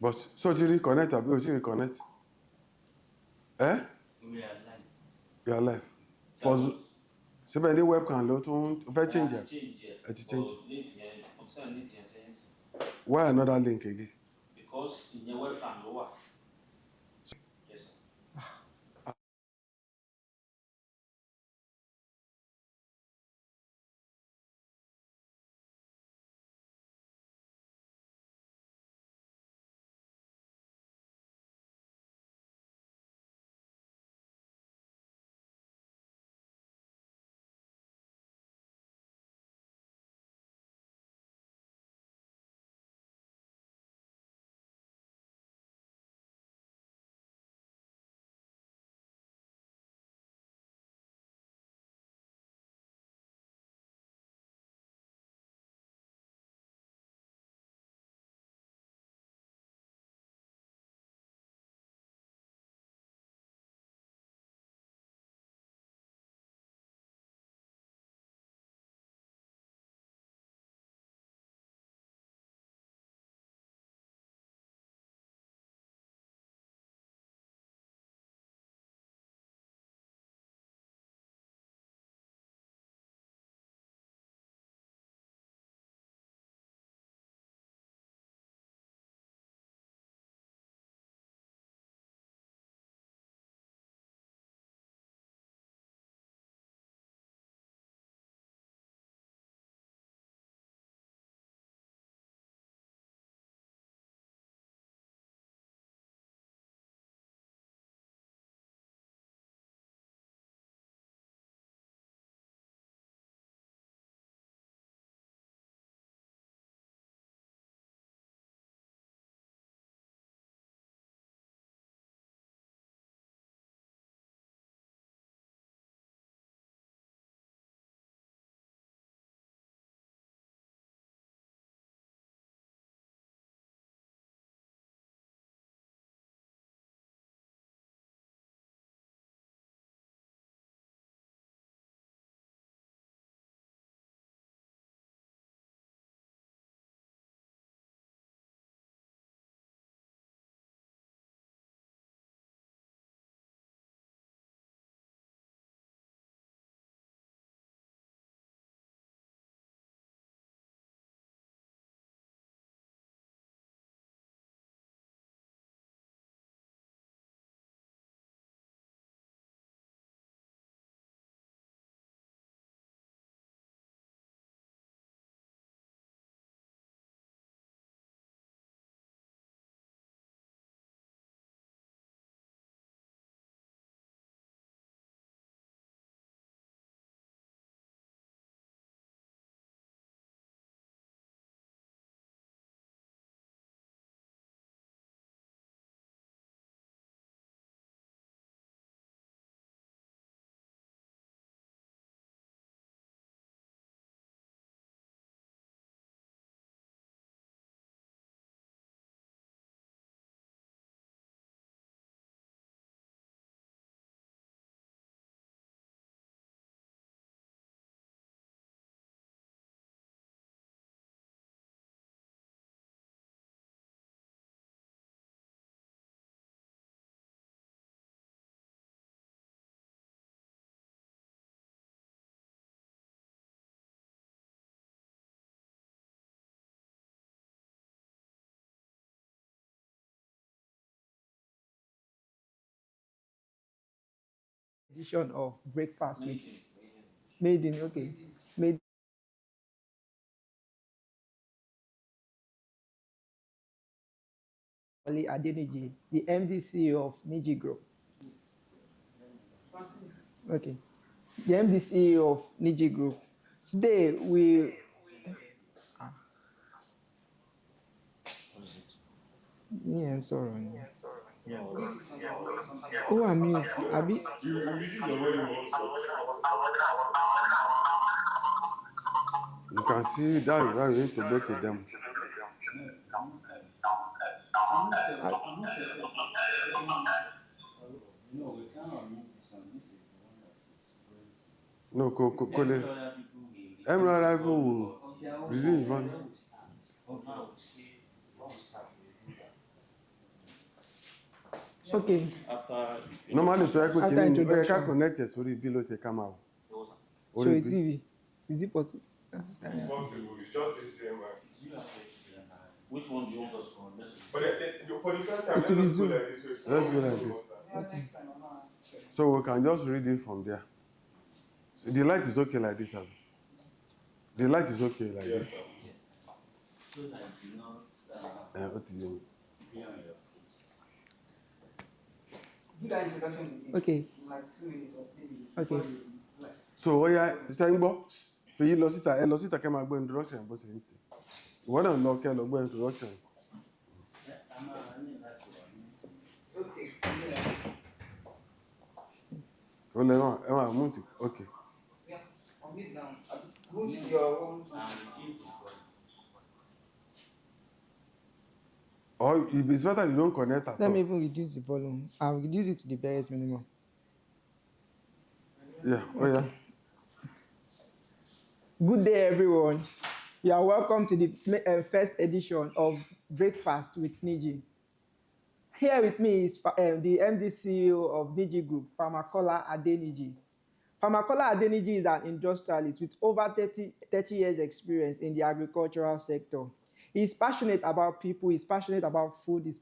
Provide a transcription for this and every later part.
But so you reconnect àbí o ti reconnect? Eh? We are live. You are live. For síbẹ̀ ní webcam ló tún fẹ́ change ẹ̀. Change Ẹ ti change. Concern link yẹn sẹ́yìn. Why another link again? Because in your webcam ló wà. Yes, sir. Edition of breakfast with made in okay made Kola Adeniji, the MD CEO of NijiGroup. Okay, the MD CEO of NijiGroup. Today we yeah sorry. Oh, I'm mute. Abi. You can see that you need to make a demo. No, we cannot remove this one. This is the one that is going to. No, Every other people will. every other people will release one. But now we start, when we do that. Okay. After Normally tó yẹ pé After kíní ni ó yẹ ká introduction. connect ẹ̀ sórí bí ló ti ká máa wò. Show Orí it bí. TV. Is it possible? It's possible. It's just HDMI. do you have HDMI? Which one do you want us to connect to? But for the first time, It will be let us go Zoom. like this. So it's Let's not go always like Zoom this. all the time. So we can just read it from there. So the light is okay like this, Abi. The light is okay like Yes, this. sir. So that it's not What do you mean? be on your face. Do that introduction in Okay. like 2 minutes or maybe. Okay. before you, like, So ó yá ṣe ń gbọ́ fèyí lọ síta ẹ lọ síta kẹ́ máa gbọ́ introduction bó ṣe ń sìn. Ìwọ náà lọ kẹ́ lọ gbọ́ introduction. I need that to unmute. okay. Yeah. Ó lẹ wọn àmúntì okay. Yeah. I'll meet down. Root your own. And reduce the volume. Or if it's better you don't connect at Let me all. even reduce the volume. I'll reduce it to the barest minimum. Yeah, oh yeah. Good day, everyone. You are welcome to the first edition of Breakfast with Niji. Here with me is the MD CEO of NijiGroup, Farmer Kola Adeniji. Farmer Kola Adeniji is an industrialist with over 30 years experience in the agricultural sector. He's passionate about people, he's passionate about food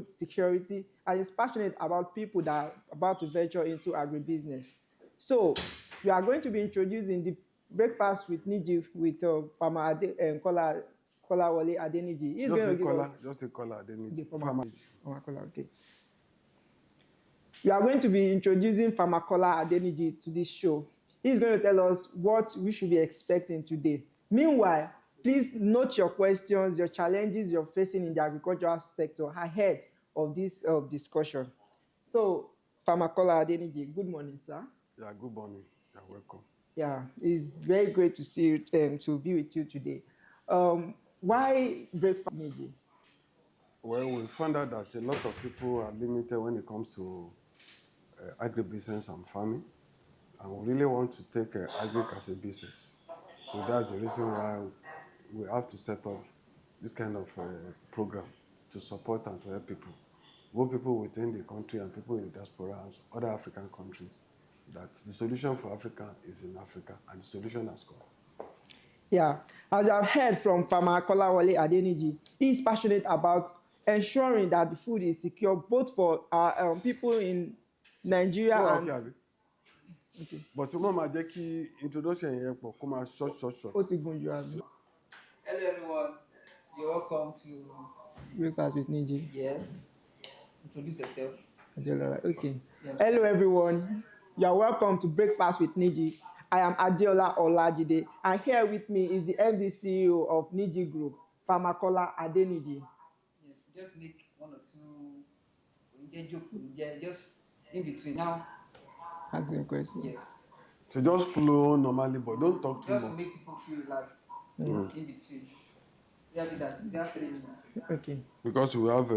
security, and he's passionate about people that are about to venture into agribusiness. So, we are going to be introducing the Breakfast with Niji with Farmer Kola Wale Adeniji. He's Just going to say give Kola, us just say Kola Adeniji. the Farmer. Farmer Kola, okay. We are going to be introducing Farmer Kola Adeniji to this show. He's going to tell us what we should be expecting today. Meanwhile, please note your questions, your challenges you're facing in the agricultural sector ahead of this discussion. So, Farmer Kola Adeniji, good morning, sir. Yeah, good morning. You're welcome. Yeah, it's very great to see you, to be with you today. Why breakfast, Niji? Well, we found out that a lot of people are limited when it comes to agribusiness and farming, and we really want to take agri as a business. So that's the reason why we have to set up this kind of program to support and to help people, both people within the country and people in the diaspora and other African countries, that the solution for Africa is in Africa and the solution has come. Yeah, as I've heard from Farmer Kola Wale Adeniji, he's passionate about ensuring that the food is secure both for our people in Nigeria So, and. okay, Abi. Okay. But mo máa jẹ́ kí introduction yẹn pọ̀ kó máa short. Ó ti gùn jù àbí? Hello everyone. You're welcome to Breakfast with Niji. yes. Introduce yourself. Adeola, okay. Yes. Hello everyone. You are welcome to Breakfast with Niji. I am Adeola Olajide, and here with me is the MD CEO of NijiGroup, Farmer Kola Adeniji. Yes. Just make one or two just in between now. Ask him question. Yes. So just flow normally, but don't talk too Just to much. make people feel relaxed. Mm. In between. Yeah, do that. You have 3 minutes. Okay. Because we have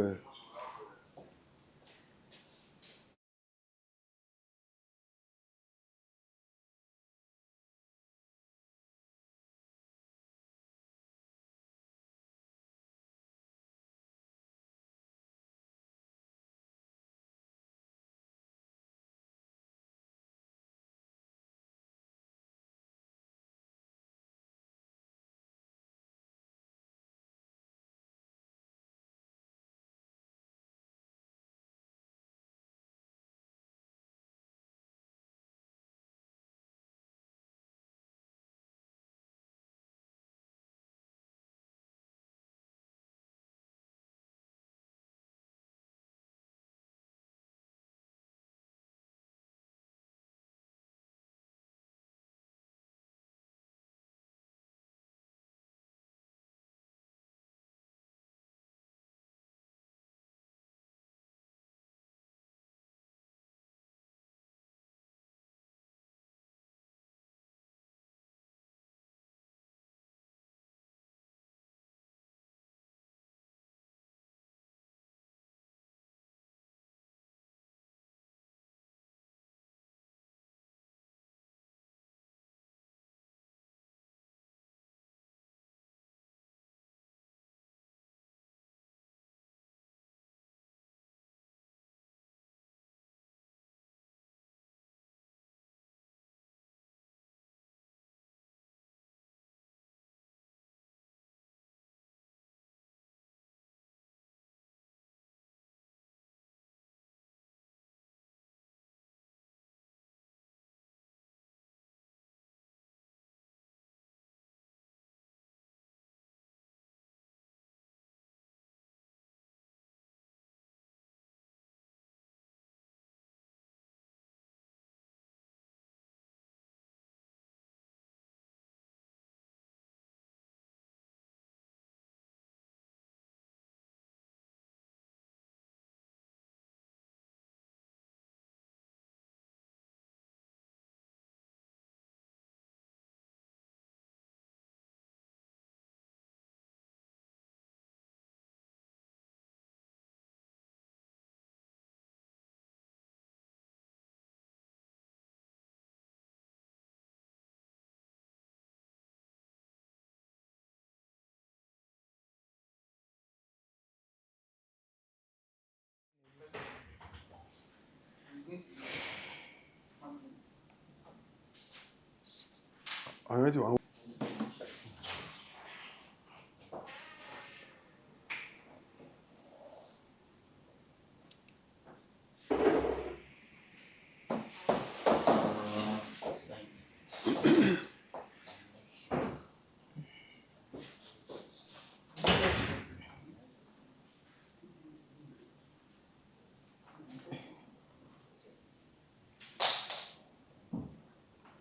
àwọn ẹ̀rọ ti wà ń.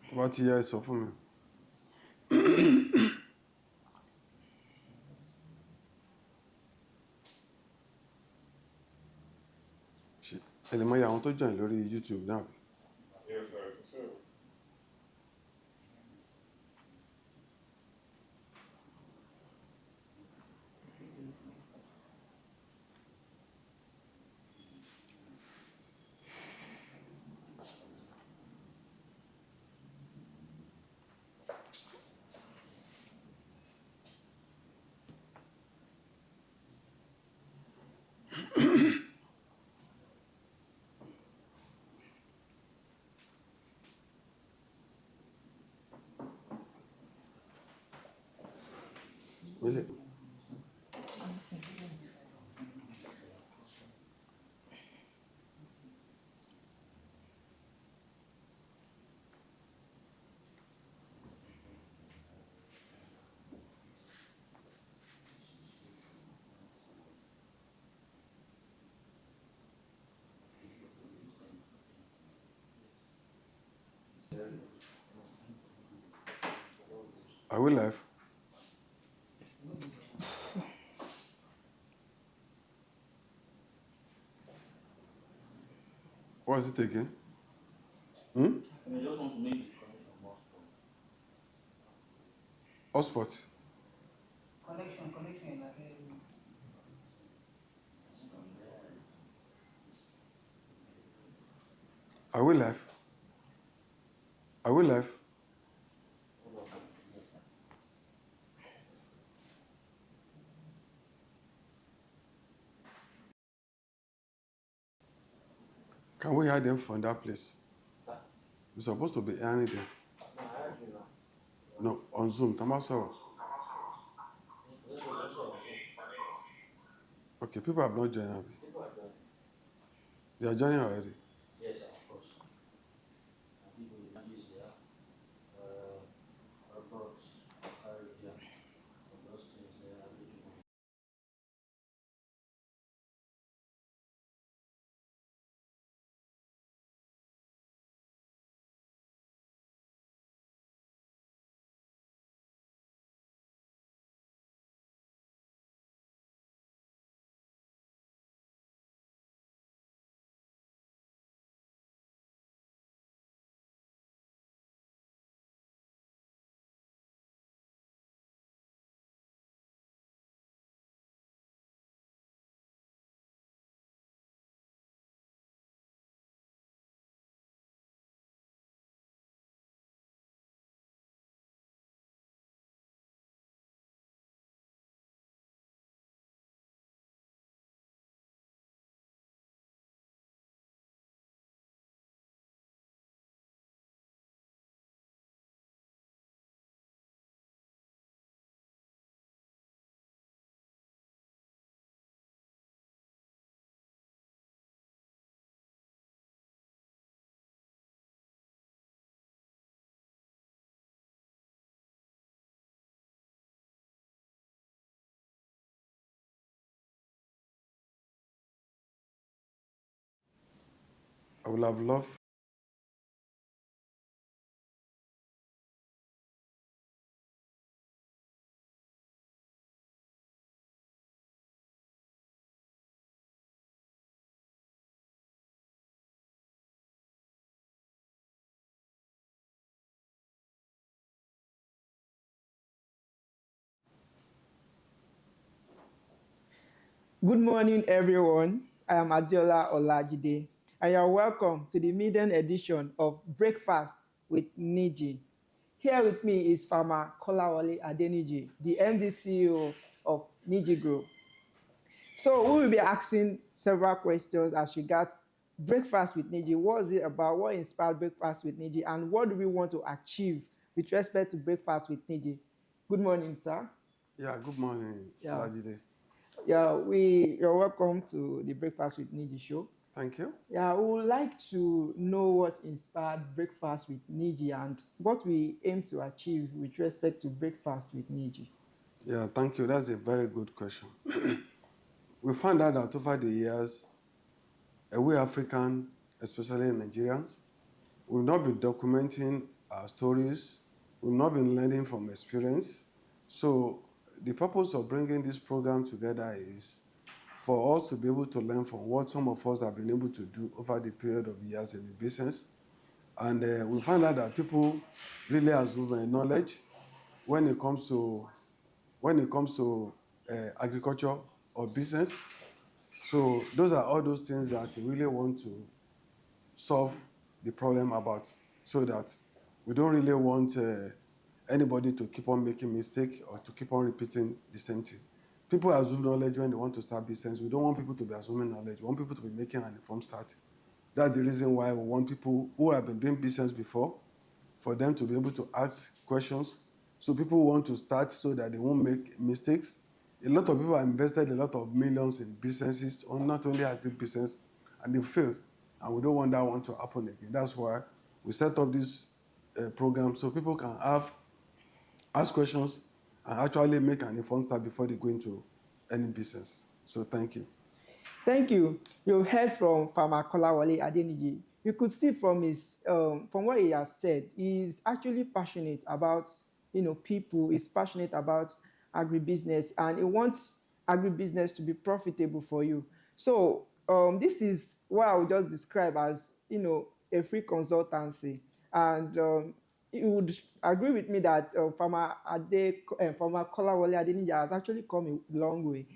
tó bá ti yẹ ẹ sọ fún mi. ẹ lè mọ iye àwọn tó join lórí YouTube náà. Yes, sir. Sure. Really? Are we live? What's it again? I just want to make the connection more strong. Hotspot. Connection like Are we live? Are we live? Yes, sir. Can we hear them from that place? Sir? We're supposed to be hearing them. No, I heard you now. No, on Zoom. Tamasoro. Yes, sir, yes, sir. Okay, people have not joined. Abi. People are joining. They are joining already. Yes, sir, of course. People with Niji here. Robots, Caribbean, those things there. I would have loved. Good morning, everyone. I am Adiola Olajide, and you're welcome to the maiden edition of Breakfast with Niji. Here with me is Farmer Kola Adeniji, the MD CEO of NijiGroup. So we will be asking several questions as regards Breakfast with Niji. What is it about? What inspired Breakfast with Niji? And what do we want to achieve with respect to breakfast with Niji. Good morning, sir. Yeah, good morning, Yeah. Lajide. Yeah, you're welcome to the Breakfast with Niji show. Thank you. Yeah, we would like to know what inspired Breakfast with Niji and what we aim to achieve with respect to Breakfast with Niji. Yeah, thank you. That's a very good question. We found out that over the years, we African, especially Nigerians, we've not been documenting our stories, we've not been learning from experience. So the purpose of bringing this program together is for us to be able to learn from what some of us have been able to do over the period of years in the business. And we found out that people really assume knowledge when it comes to agriculture or business. So those are all those things that we really want to solve the problem about, so that we don't really want anybody to keep on making mistakes or to keep on repeating the same thing. People assume knowledge when they want to start business. We don't want people to be assuming knowledge. We want people to be making an informed start. That's the reason why we want people who have been doing business before, for them to be able to ask questions. So people want to start so that they won't make mistakes. A lot of people have invested a lot of millions in businesses, or not only agribusiness, and they failed. And we don't want that one to happen again. That's why we set up this program so people can ask questions and actually make an informed start before they go into any business. So thank you. Thank you. You heard from Farmer Kola Adeniji. You could see from from what he has said, he's actually passionate about people. He's passionate about agribusiness, and he wants agribusiness to be profitable for you. So this is what I would just describe as a free consultancy, and you would agree with me that Farmer Kola Adeniji has actually come a long way.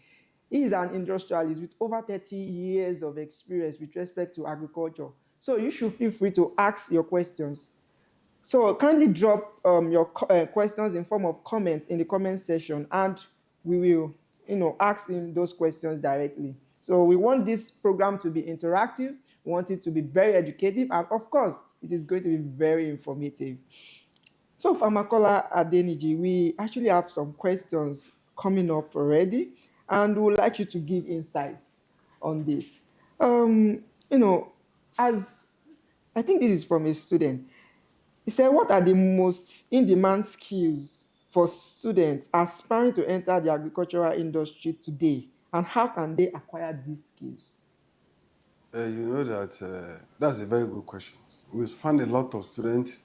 He is an industrialist with over 30 years of experience with respect to agriculture. So you should feel free to ask your questions. So kindly drop your questions in form of comments in the comment section, and we will, ask him those questions directly. So we want this program to be interactive. We want it to be very educative, and of course, it is going to be very informative. So Kola Adeniji, we actually have some questions coming up already, and we would like you to give insights on this. Um, you know, as I think this is from a student. He said, what are the most in-demand skills for students aspiring to enter the agricultural industry today, and how can they acquire these skills? You know that that's a very good question. We find a lot of students,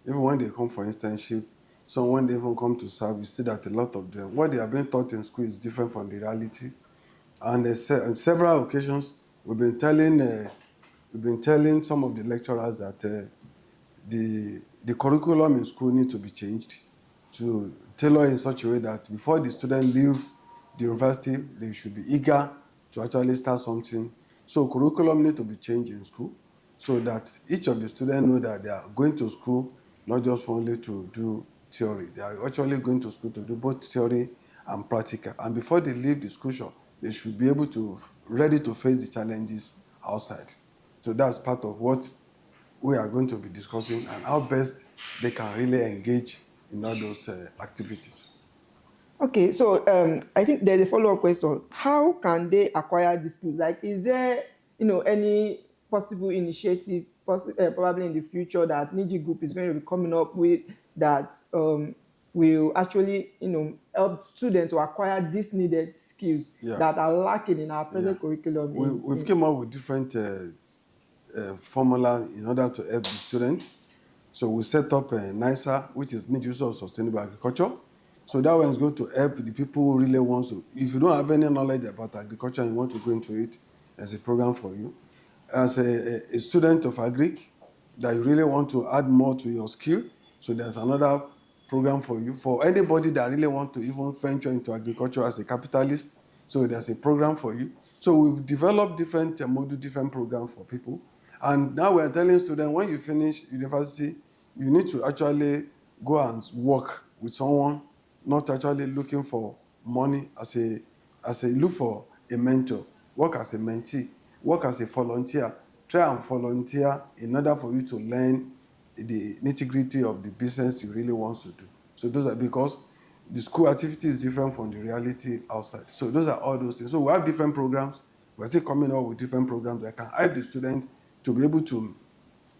even when they come for internship, so when they even come to serve, you see that a lot of them, what they are being taught in school is different from the reality. And on several occasions, we've been telling some of the lecturers that the curriculum in school needs to be changed to tailor in such a way that before the student leave the university, they should be eager to actually start something. So curriculum needs to be changed in school so that each of the students know that they are going to school not just only to do theory. They are actually going to school to do both theory and practical. And before they leave the school shop, they should be able to ready to face the challenges outside. So that's part of what we are going to be discussing, and how best they can really engage in all those activities. Okay, so I think there's a follow-up question. How can they acquire these skills? Like, is there, any possible initiative, probably in the future, that Niji Group is going to be coming up with that will actually, help students to acquire these needed skills that are lacking in our present curriculum? We've come up with different formula in order to help the students. So we set up a NISA, which is Need Use of Sustainable Agriculture. So that one is going to help the people who really want to. If you don't have any knowledge about agriculture and you want to go into it, there's a program for you. As a student of agric, that you really want to add more to your skill, so there's another program for you. For anybody that really want to even venture into agriculture as a capitalist, so there's a program for you. So we've developed different different programs for people. And now we're telling students, when you finish university, you need to actually go and work with someone, not actually looking for money as a look for a mentor, work as a mentee, work as a volunteer. Try and volunteer in order for you to learn the nitty-gritty of the business you really want to do. So those are because the school activity is different from the reality outside. So those are all those things. So we have different programs. We're still coming up with different programs that can help the student to be able to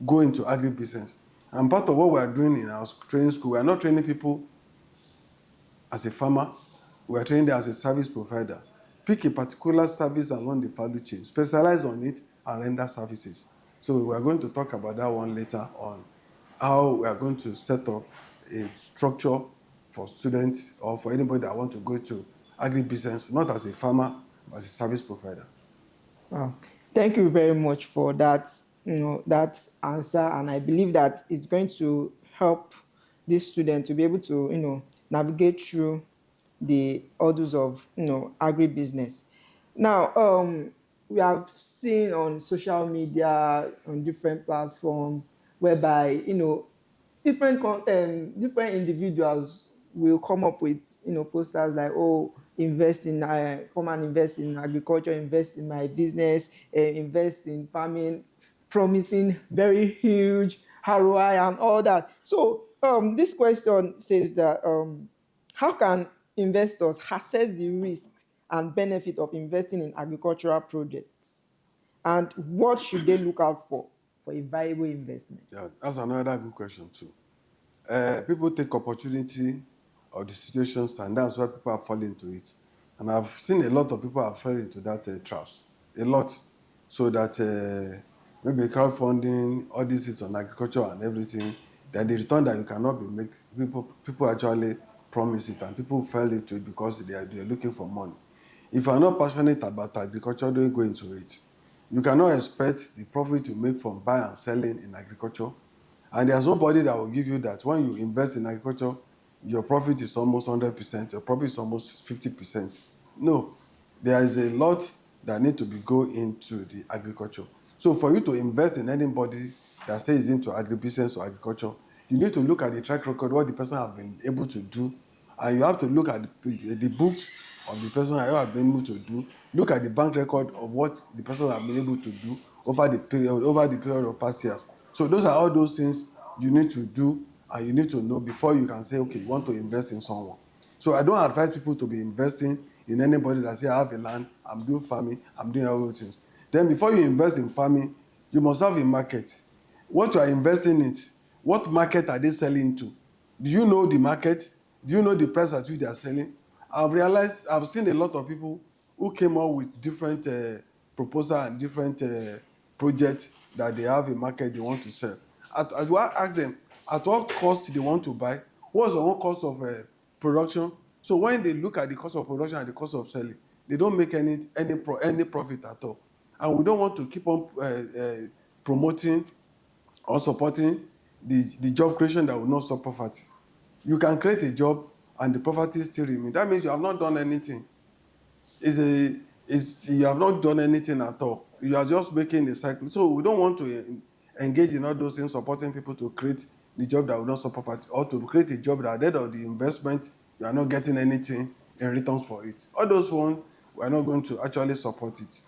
go into agribusiness. And part of what we are doing in our training school, we are not training people as a farmer, we are training them as a service provider. Pick a particular service along the value chain, specialize on it, and render services. So we are going to talk about that one later on, how we are going to set up a structure for students or for anybody that want to go to agribusiness, not as a farmer, but as a service provider. Wow. Thank you very much for that, that answer. And I believe that it's going to help this student to be able to, navigate through the hurdles of, agribusiness. Now, we have seen on social media, on different platforms, whereby, different individuals will come up with posters like, oh, invest in come and invest in agriculture, invest in my business, invest in farming, promising very huge ROI and all that. So this question says that how can investors assess the risks and benefit of investing in agricultural projects, and what should they look out for a viable investment? Yeah, that's another good question too. People take opportunity of the situations, and that's why people are falling into it. And I've seen a lot of people have fallen into that traps, a lot. So that maybe crowdfunding, all this is on agriculture and everything, then the return that you cannot be make, people actually promise it, and people fell into it because they are looking for money. If you are not passionate about agriculture, don't go into it. You cannot expect the profit you make from buying and selling in agriculture. And there's nobody that will give you that. When you invest in agriculture, your profit is almost 100%, your profit is almost 50%. No, there is a lot that need to be go into the agriculture. So for you to invest in anybody that says into agribusiness or agriculture, you need to look at the track record, what the person has been able to do, and you have to look at the books of the person that you have been able to do. Look at the bank record of what the person has been able to do over the period of past years. So those are all those things you need to do and you need to know before you can say, okay, you want to invest in someone. So I don't advise people to be investing in anybody that say, I have a land, I'm doing farming, I'm doing all those things. Then before you invest in farming, you must have a market. What you are investing in, what market are they selling to? Do you know the market? Do you know the price at which they are selling? I've seen a lot of people who came up with different proposals and different projects that they have a market they want to sell. I ask them, at what cost they want to buy? What's the one cost of production? So when they look at the cost of production and the cost of selling, they don't make any profit at all. And we don't want to keep on promoting or supporting the job creation that will not stop poverty. You can create a job and the poverty still remain. That means you have not done anything. You have not done anything at all. You are just making a cycle. So we don't want to engage in all those things, supporting people to create the job that will not stop poverty, or to create a job that at the end of the investment, you are not getting anything in returns for it. All those ones, we are not going to actually support it.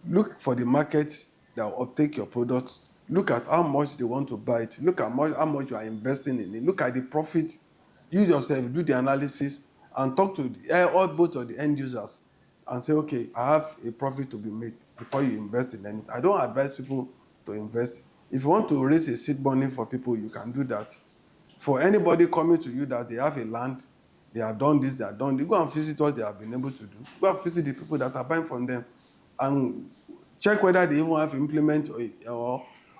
Look for the market that will uptake your product. Look at how much they want to buy it. Look at how much you are investing in it. Look at the profit. You yourself do the analysis and talk to all both of the end users and say, okay, I have a profit to be made before you invest in anything. I don't advise people to invest. If you want to raise a seed money for people, you can do that. For anybody coming to you that they have a land, they have done this, they have done this, go and visit what they have been able to do. Go and visit the people that are buying from them and check whether they even have implement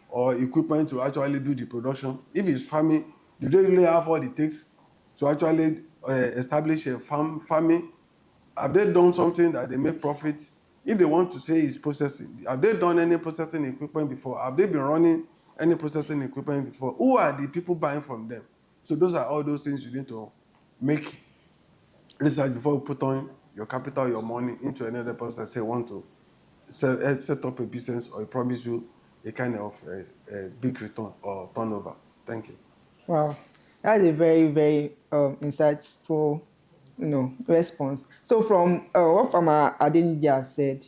or equipment to actually do the production. If it's farming, do they really have what it takes to actually establish a farming? Have they done something that they make profit? If they want to say it's processing, have they done any processing equipment before? Have they been running any processing equipment before? Who are the people buying from them? So those are all those things you need to make research before you put on your capital, your money into another person and say want to set up a business or promise you a kind of a big return or turnover. Thank you. Wow, that's a very, very insightful, response. So from what Farmer Adeniji has said,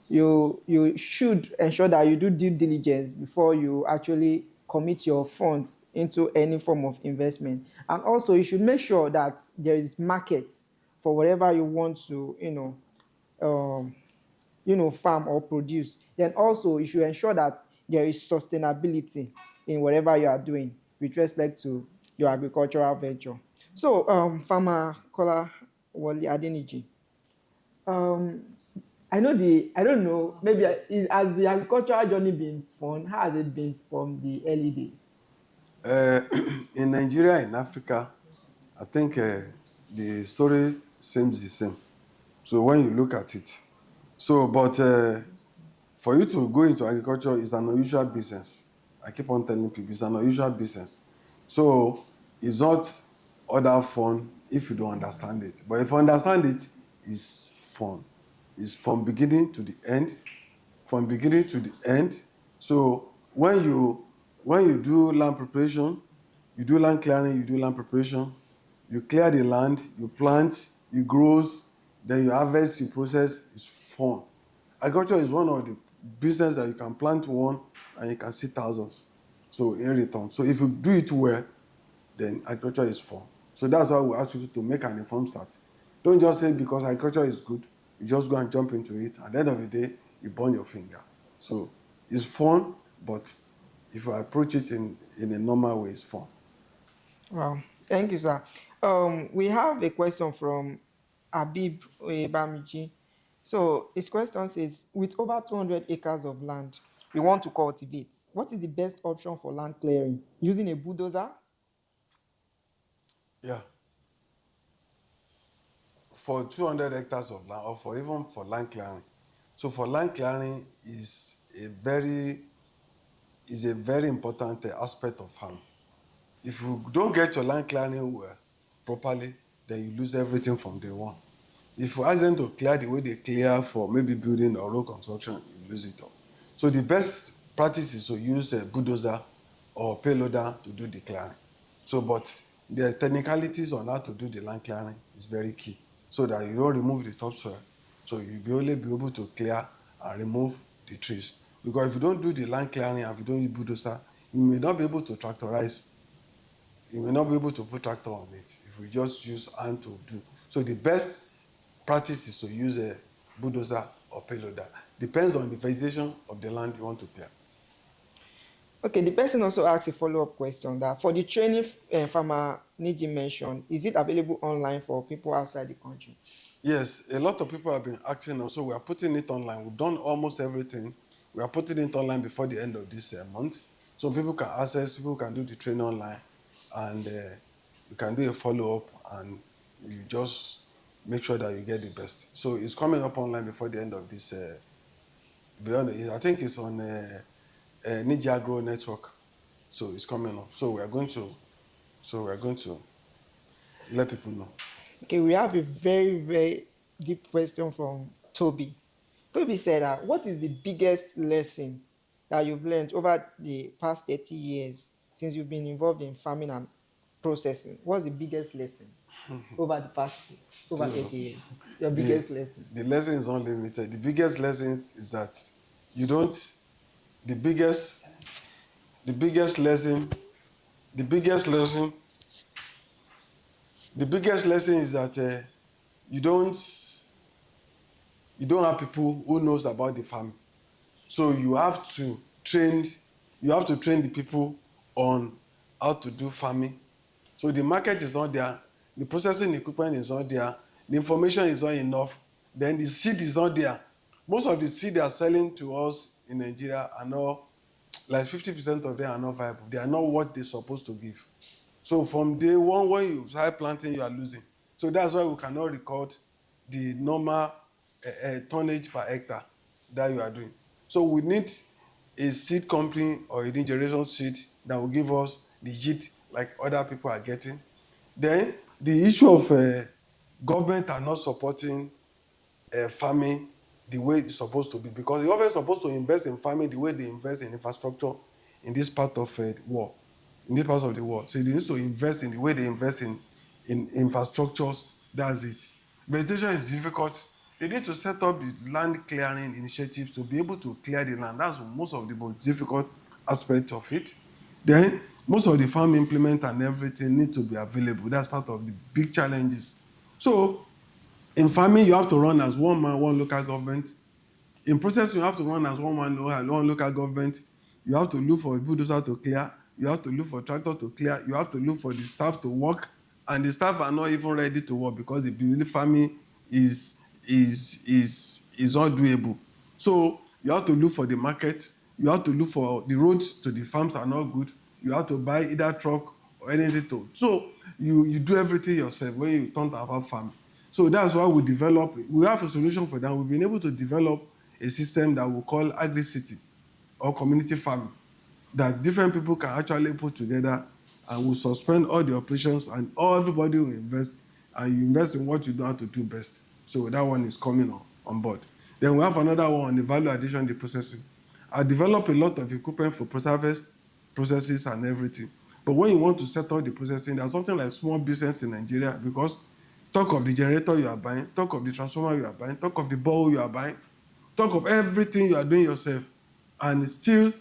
you should ensure that you do due diligence before you actually commit your funds into any form of investment. And also, you should make sure that there is market for whatever you want to, farm or produce. Then also, you should ensure that there is sustainability in whatever you are doing with respect to your agricultural venture. So, Farmer Kola Adeniji, um, I don't know, maybe has the agricultural journey been fun? How has it been from the early days? Uh, in Nigeria, in Africa, I think the story seems the same. So when you look at it, but for you to go into agriculture is an unusual business. I keep on telling people it's an unusual business. So it's not other fun if you don't understand it. But if you understand it, it's fun. It's from beginning to the end. From beginning to the end. So when you do land preparation, you do land clearing, you do land preparation, you clear the land, you plant, it grows, then you harvest, you process. It's fun. Agriculture is one of the business that you can plant one and you can see thousands. So in return. So if you do it well, then agriculture is fun. So that's why we ask people to make an informed start. Don't just say because agriculture is good, you just go and jump into it. At the end of the day, you burn your finger. So it's fun, but if you approach it in a normal way, it's fun. Wow, thank you, sir. We have a question from Abib Bamiji. So his question says, with over 200 acres of land we want to cultivate, what is the best option for land clearing? Using a bulldozer? Yeah. For 200 hectares of land, or for even for land clearing. So for land clearing is a very important aspect of farm. If you don't get your land clearing well, properly, then you lose everything from day one. If you ask them to clear the way they clear for maybe building or road construction, you lose it all. So the best practice is to use a bulldozer or payloader to do the clearing. So, but the technicalities on how to do the land clearing is very key, so that you don't remove the topsoil. So you'll only be able to clear and remove the trees. Because if you don't do the land clearing and if you don't use bulldozer, you may not be able to tractorize. You may not be able to put tractor on it if we just use hand to do. So the best practice is to use a bulldozer or payloader. Depends on the vegetation of the land you want to clear. Okay, the person also asked a follow-up question that for the training Farmer Niji mentioned, is it available online for people outside the country? Yes, a lot of people have been asking us, so we are putting it online. We've done almost everything. We are putting it online before the end of this month. So people can access, people can do the training online, and you can do a follow-up, and you just make sure that you get the best. So it's coming up online before the end of this. I think it's on Niji network. So it's coming up. So we are going to let people know. Okay, we have a very, very deep question from Toby. Toby said, what is the biggest lesson that you've learned over the past 30 years since you've been involved in farming and processing? What's the biggest lesson over the past over So 30 years? Your the biggest lesson? the lesson is unlimited. The biggest lesson is that you don't. The biggest lesson, the biggest lesson, the biggest lesson is that you don't you don't have people who knows about the farm. So you have to train. You have to train the people on how to do farming. So the market is not there, the processing equipment is not there, the information is not enough, then the seed is not there. Most of the seed they are selling to us in Nigeria are not, like 50% of them are not viable. They are not what they're supposed to give. So from day one, when you start planting, you are losing. So that's why we cannot record the normal tonnage per hectare that you are doing. So we need a seed company or a new generation seed that will give us the yield like other people are getting. Then the issue of government are not supporting farming the way it's supposed to be, because the government is supposed to invest in farming the way they invest in infrastructure in this part of the world, in this part of the world. So they need to invest in the way they invest in infrastructures. That's it. Vegetation is difficult. They need to set up the land clearing initiatives to be able to clear the land. That's most of the most difficult aspect of it. Then most of the farm implement and everything need to be available. That's part of the big challenges. So in farming, you have to run as one man, one local government. In processing, you have to run as one man, one local government. You have to look for a bulldozer to clear. You have to look for tractor to clear. You have to look for the staff to work, and the staff are not even ready to work because the belief farming is not doable. So you have to look for the market. You have to look for the roads to the farms are not good. You have to buy either truck or anything to. So you do everything yourself when you turn to about farming. So that's why we have a solution for that. We've been able to develop a system that we call agri-city or community farming that different people can actually put together, and will suspend all the operations, and everybody will invest, and you invest in what you know how to do best. So that one is coming on board. Then we have another one on the value addition, the processing. I develop a lot of equipment for harvest, processes and everything. But when you want to set up the processing, there's something like small business in Nigeria, because talk of the generator you are buying, talk of the transformer you are buying, talk of the ball you are buying, talk of everything you are doing yourself, and still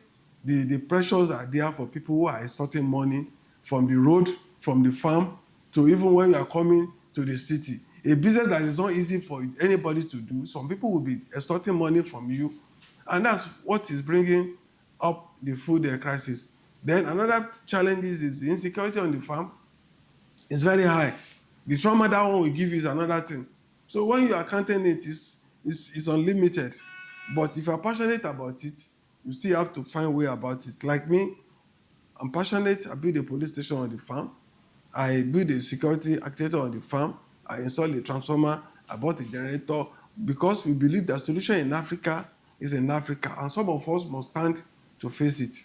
the pressures are there for people who are extorting money from the road, from the farm, to even when you are coming to the city. A business that is not easy for anybody to do, some people will be extorting money from you, and that's what is bringing up the food crisis. Then another challenge is the insecurity on the farm is very high. The trauma that one will give you is another thing. So when you are counting it, is unlimited. But if you are passionate about it, you still have to find a way about it. Like me, I'm passionate. I build a police station on the farm. I build a security architecture on the farm. I install a transformer. I bought a generator, because we believe the solution in Africa is in Africa, and some of us must stand to face it.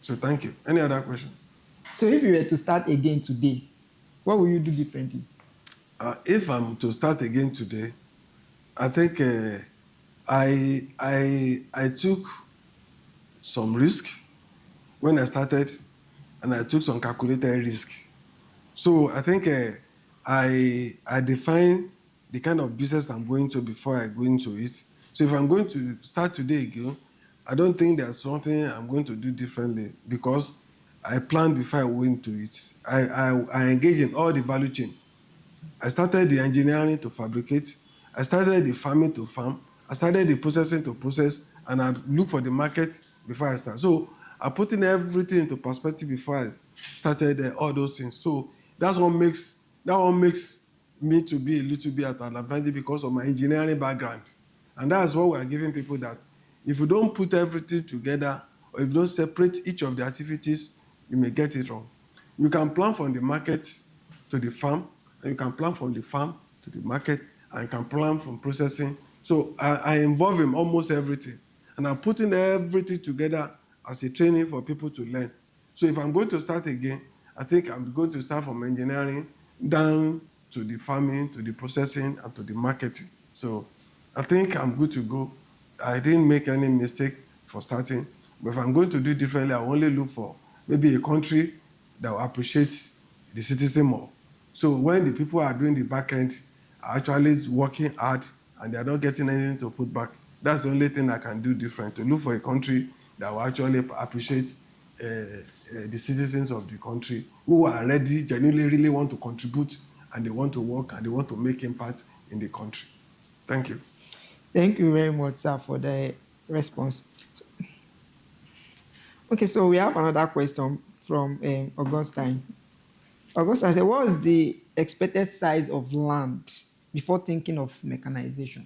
So thank you. Any other question? So if you were to start again today, what will you do differently? If I'm to start again today, I think I took some risk when I started, and I took some calculated risk. So I think I define the kind of business I'm going to before I go into it. So if I'm going to start today again, I don't think there's something I'm going to do differently, because I planned before I went into it. I engage in all the value chain. I started the engineering to fabricate. I started the farming to farm. I started the processing to process, and I look for the market before I start. So I put in everything into perspective before I started all those things. So that one makes me to be a little bit at an advantage because of my engineering background. And that's what we are giving people, that if you don't put everything together, or if you don't separate each of the activities, you may get it wrong. You can plan from the market to the farm, and you can plan from the farm to the market, and you can plan from processing. So I involve in almost everything, and I'm putting everything together as a training for people to learn. So if I'm going to start again, I think I'm going to start from engineering down to the farming, to the processing, and to the marketing. So I think I'm good to go. I didn't make any mistake for starting, but if I'm going to do it differently, I only look for maybe a country that will appreciate the citizen more. So when the people are doing the back end, are actually working hard, and they are not getting anything to put back, that's the only thing I can do different, to look for a country that will actually appreciate the citizens of the country, who are ready, genuinely really want to contribute, and they want to work, and they want to make impact in the country. Thank you. Thank you very much, sir, for the response. Okay, so we have another question from Augustine. Augustine said, what is the expected size of land before thinking of mechanization?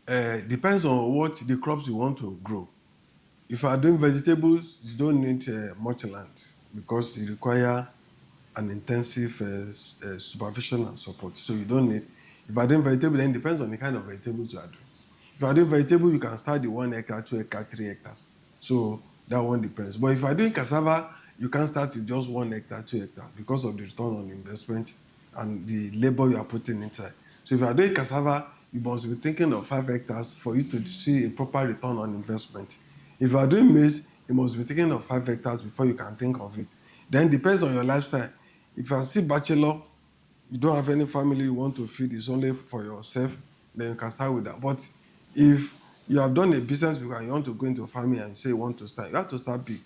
Depends on what the crops you want to grow. If you are doing vegetables, you don't need much land, because it requires an intensive supervision and support. So you don't need. If you are doing vegetable, then it depends on the kind of vegetables you are doing. If you are doing vegetable, you can start the 1 hectare, 2 hectare, 3 hectares. So that one depends. But if you are doing cassava, you can start with just 1 hectare, 2 hectare, because of the return on investment and the labor you are putting inside. So if you are doing cassava, you must be thinking of 5 hectares for you to see a proper return on investment. If you are doing maize, you must be thinking of 5 hectares before you can think of it. Then it depends on your lifestyle. If you are still bachelor, you don't have any family you want to feed, it's only for yourself, then you can start with that. But if you have done a business because you want to go into farming and say you want to start, you have to start big.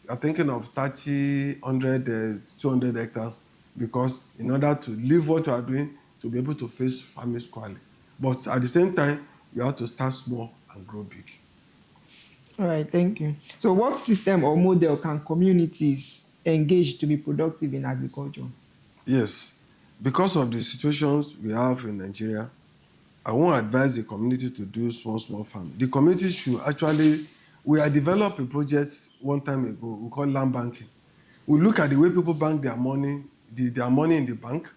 You're thinking of 30, 100, 200 hectares, because in order to leave what you are doing to be able to face farming squarely. But at the same time, you have to start small and grow big. All right, thank you. So, what system or model can communities engage to be productive in agriculture? Yes, because of the situations we have in Nigeria, I won't advise the community to do small farming. The community should actually, we had developed a project one time ago, we call land banking. We look at the way people bank their money, their money in the bank.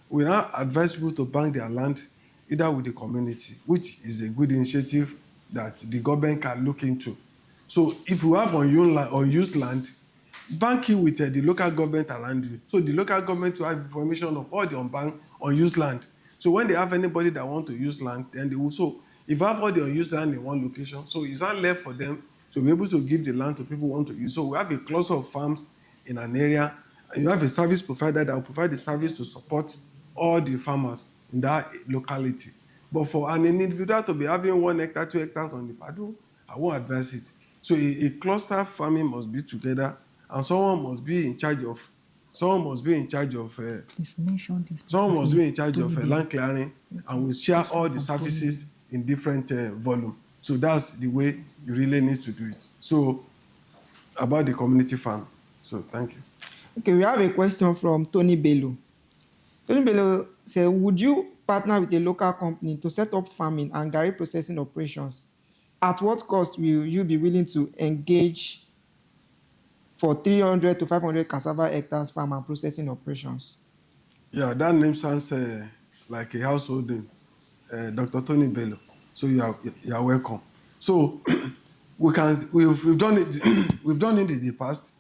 We now advise people to bank their land either with the community, which is a good initiative that the government can look into. So if you have unused land, bank it with the local government around you. So the local government will have information of all the unused land. So when they have anybody that want to use land, then they will. So if you have all the unused land in one location, so it's not left for them to be able to give the land to people who want to use. So we have a cluster of farms in an area, and you have a service provider that will provide the service to support all the farmers in that locality. But for an individual to be having 1 hectare, 2 hectares on the farm, I won't advise it. So a cluster farming must be together, and someone must be in charge of someone must be in charge of Please mention this someone person's must be name. in charge of Tony land clearing, and we share all the from Tony services in different volume. So that's the way you really need to do it. So about the community farm. So thank you. Okay, we have a question from Tony Bello. Tony Bello said, would you partner with a local company to set up farming and garri processing operations? At what cost will you be willing to engage for 300 to 500 cassava hectares farm and processing operations? Yeah, that name sounds like a household name, Dr. Tony Bello. So you are welcome. So we've done it we've done it in the past.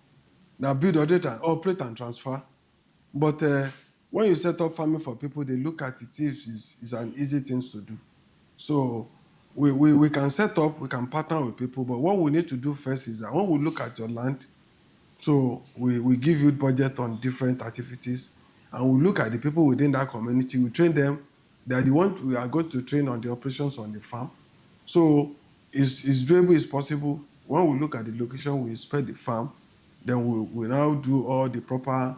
Now build, operate and transfer. But when you set up farming for people, they look at it if it's an easy thing to do. So we can set up, we can partner with people, but what we need to do first is that when we look at your land, so we give you budget on different activities, and we look at the people within that community, we train them. They are the ones we are going to train on the operations on the farm. So it's doable, it's possible. When we look at the location, we inspect the farm, then we now do all the proper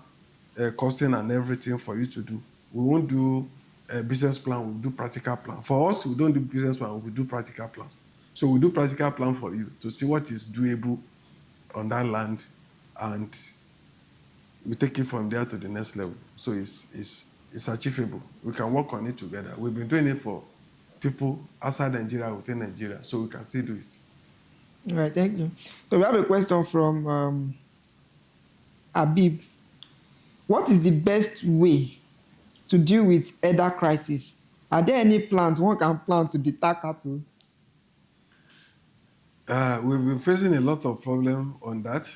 costing and everything for you to do. We won't do a business plan, we'll do practical plan. For us, we don't do business plan, we do practical plan. So we do practical plan for you to see what is doable on that land, and we take it from there to the next level. So it's achievable. We can work on it together. We've been doing it for people outside Nigeria, within Nigeria, so we can still do it. All right, thank you. So we have a question from Abib. What is the best way to deal with elder crisis? Are there any plans one can plant to deter cattle? We've been facing a lot of problems on that,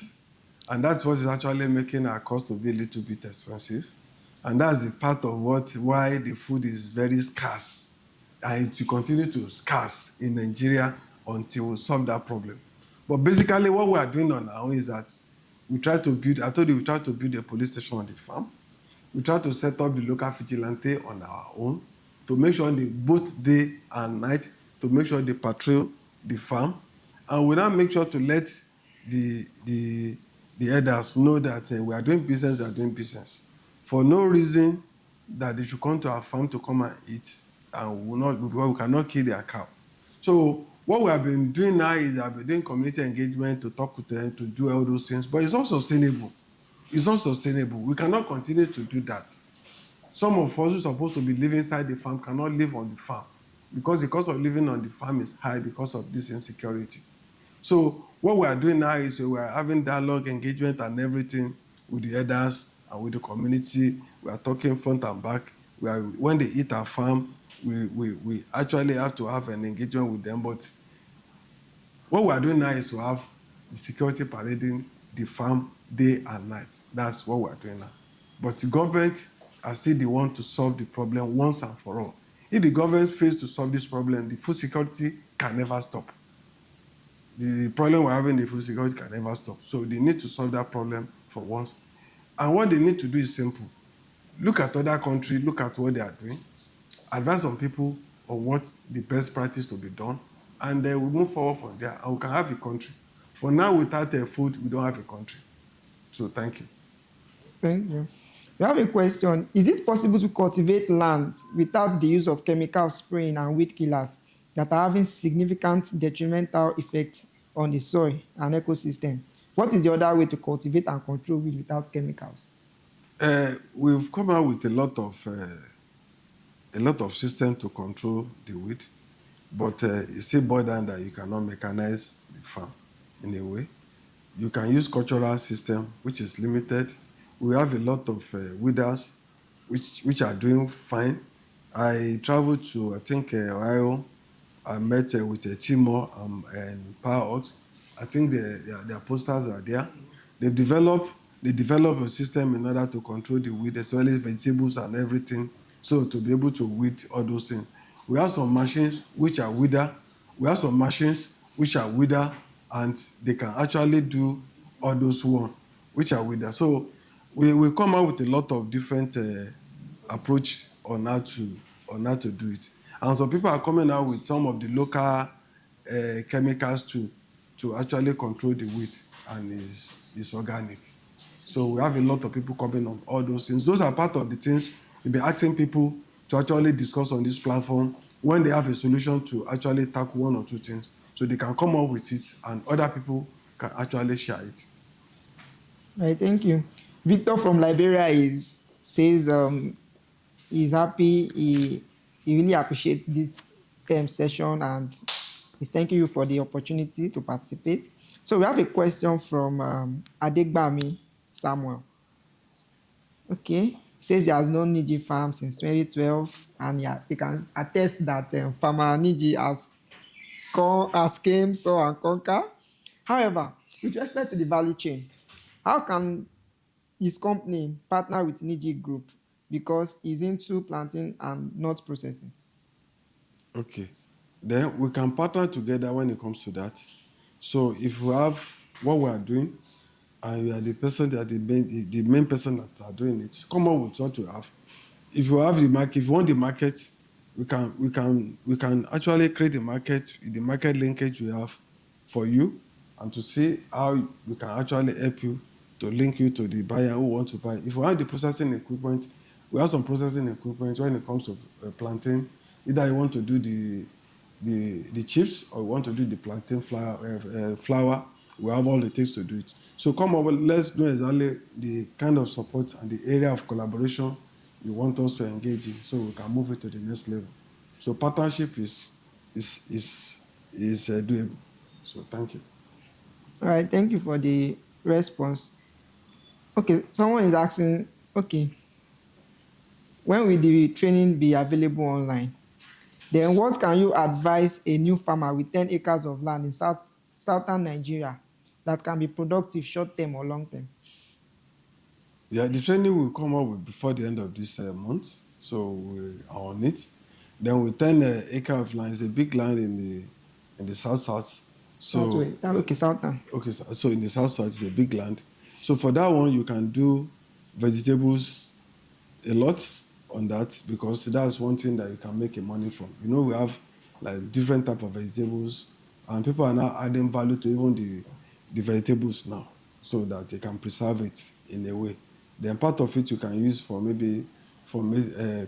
and that's what is actually making our cost to be a little bit expensive. And that's the part of why the food is very scarce, and it will continue to scarce in Nigeria until we solve that problem. But basically, what we are doing on our own is that we try to build, I told you, we try to build a police station on the farm. We try to set up the local vigilante on our own to make sure they both day and night to make sure they patrol the farm, and we now make sure to let the elders know that we are doing business. They are doing business for no reason that they should come to our farm to come and eat, and we cannot kill their cow. So what we have been doing now is I've been doing community engagement to talk to them, to do all those things, but it's not sustainable. It's not sustainable. We cannot continue to do that. Some of us who are supposed to be living inside the farm cannot live on the farm because the cost of living on the farm is high because of this insecurity. So what we are doing now is we are having dialogue, engagement, and everything with the elders and with the community. We are talking front and back. When they eat our farm, we actually have to have an engagement with them. But what we are doing now is to have the security parading the farm day and night. That's what we are doing now. But the government are still the one to solve the problem once and for all. If the government fails to solve this problem, the food security can never stop. The problem we're having in the food security can never stop. So they need to solve that problem for once. And what they need to do is simple. Look at other countries, look at what they are doing, advise on people on what the best practice to be done, and then we move forward from there, and we can have a country. For now, without food, we don't have a country. So thank you. Thank you. We have a question. Is it possible to cultivate lands without the use of chemical spraying and weed killers that are having significant detrimental effects on the soil and ecosystem? What is the other way to cultivate and control weed without chemicals? We've come out with a lot of systems to control the weed, but it still boils down that you cannot mechanize the farm in a way. You can use cultural system, which is limited. We have a lot of weeders which are doing fine. I traveled to, I think, Ohio. I met with Timor and Power Ox. I think their posters are there. They've developed they develop a system in order to control the weed, especially vegetables and everything, so to be able to weed all those things. We have some machines which are weeder. We have some machines which are weeder, and they can actually do all those one which are weeder. So we come out with a lot of different approach on how to do it. And some people are coming out with some of the local chemicals to actually control the weed, and is organic. So we have a lot of people coming on all those things. Those are part of the things we'll be asking people to actually discuss on this platform when they have a solution to actually tackle one or two things. So they can come up with it and other people can actually share it. All right, thank you. Victor from Liberia says he's happy. He really appreciates this session and he's thanking you for the opportunity to participate. So we have a question from Adegbami Samuel. Okay, he says he has known Niji Farm since 2012 and he can attest that Farmer Niji has came, saw and conquer. However, with respect to the value chain, how can his company partner with Niji Group because he's into planting and not processing? Okay. Then we can partner together when it comes to that. So if we have what we are doing and you are the person that the main person that are doing it, come up with what you have. If you have the market, if you want the market, we can actually create the market linkage we have for you, and to see how we can actually help you to link you to the buyer who wants to buy. If you have the processing equipment, we have some processing equipment when it comes to planting. Either you want to do the chips or you want to do the plantain flour, we have all the things to do it. So come over, let's know exactly the kind of support and the area of collaboration you want us to engage in, so we can move it to the next level. So partnership is doable. So thank you. All right, thank you for the response. Okay, someone is asking, okay, when will the training be available online? Then what can you advise a new farmer with 10 acres of land in southern Nigeria that can be productive short term or long term? Yeah, the training will come up with before the end of this month, so we are on it. Then with 10 acre of land, it's a big land in the south. So Okay, southern. okay, so in the south it's a big land. So for that one, you can do vegetables a lot on that, because that's one thing that you can make a money from. You know, we have like different type of vegetables, and people are now adding value to even the vegetables now, so that they can preserve it in a way. Then part of it you can use for maybe for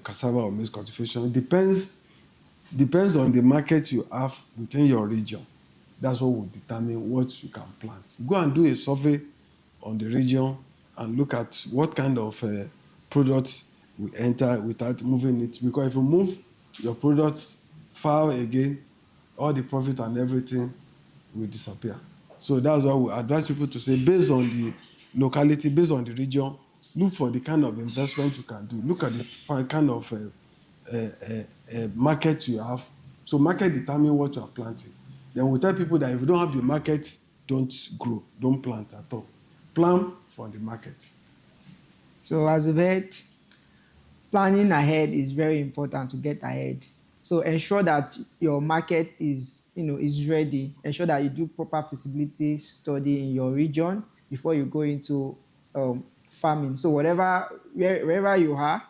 cassava or maize cultivation. It depends on the market you have within your region. That's what will determine what you can plant. Go and do a survey on the region and look at what kind of products will enter without moving it. Because if you move your products far again, all the profit and everything will disappear. So that's why we advise people to say, based on the locality, based on the region, look for the kind of investment you can do. Look at the kind of market you have. So market determines what you are planting. Then we tell people that if you don't have the market, don't grow, don't plant at all. Plan for the market. So as you've heard, planning ahead is very important to get ahead. So ensure that your market is ready. Ensure that you do proper feasibility study in your region before you go into farming. So wherever you are,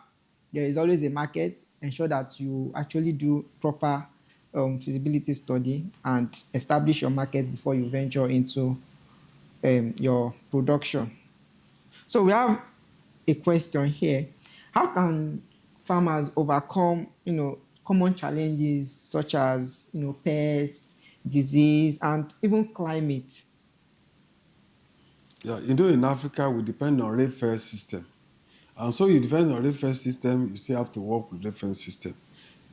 there is always a market. Ensure that you actually do proper feasibility study and establish your market before you venture into your production. So we have a question here. How can farmers overcome, common challenges such as, pests, disease, and even climate? Yeah, in Africa, we depend on rainfall system. And so you depend on rainfall system, you still have to work with rainfall system.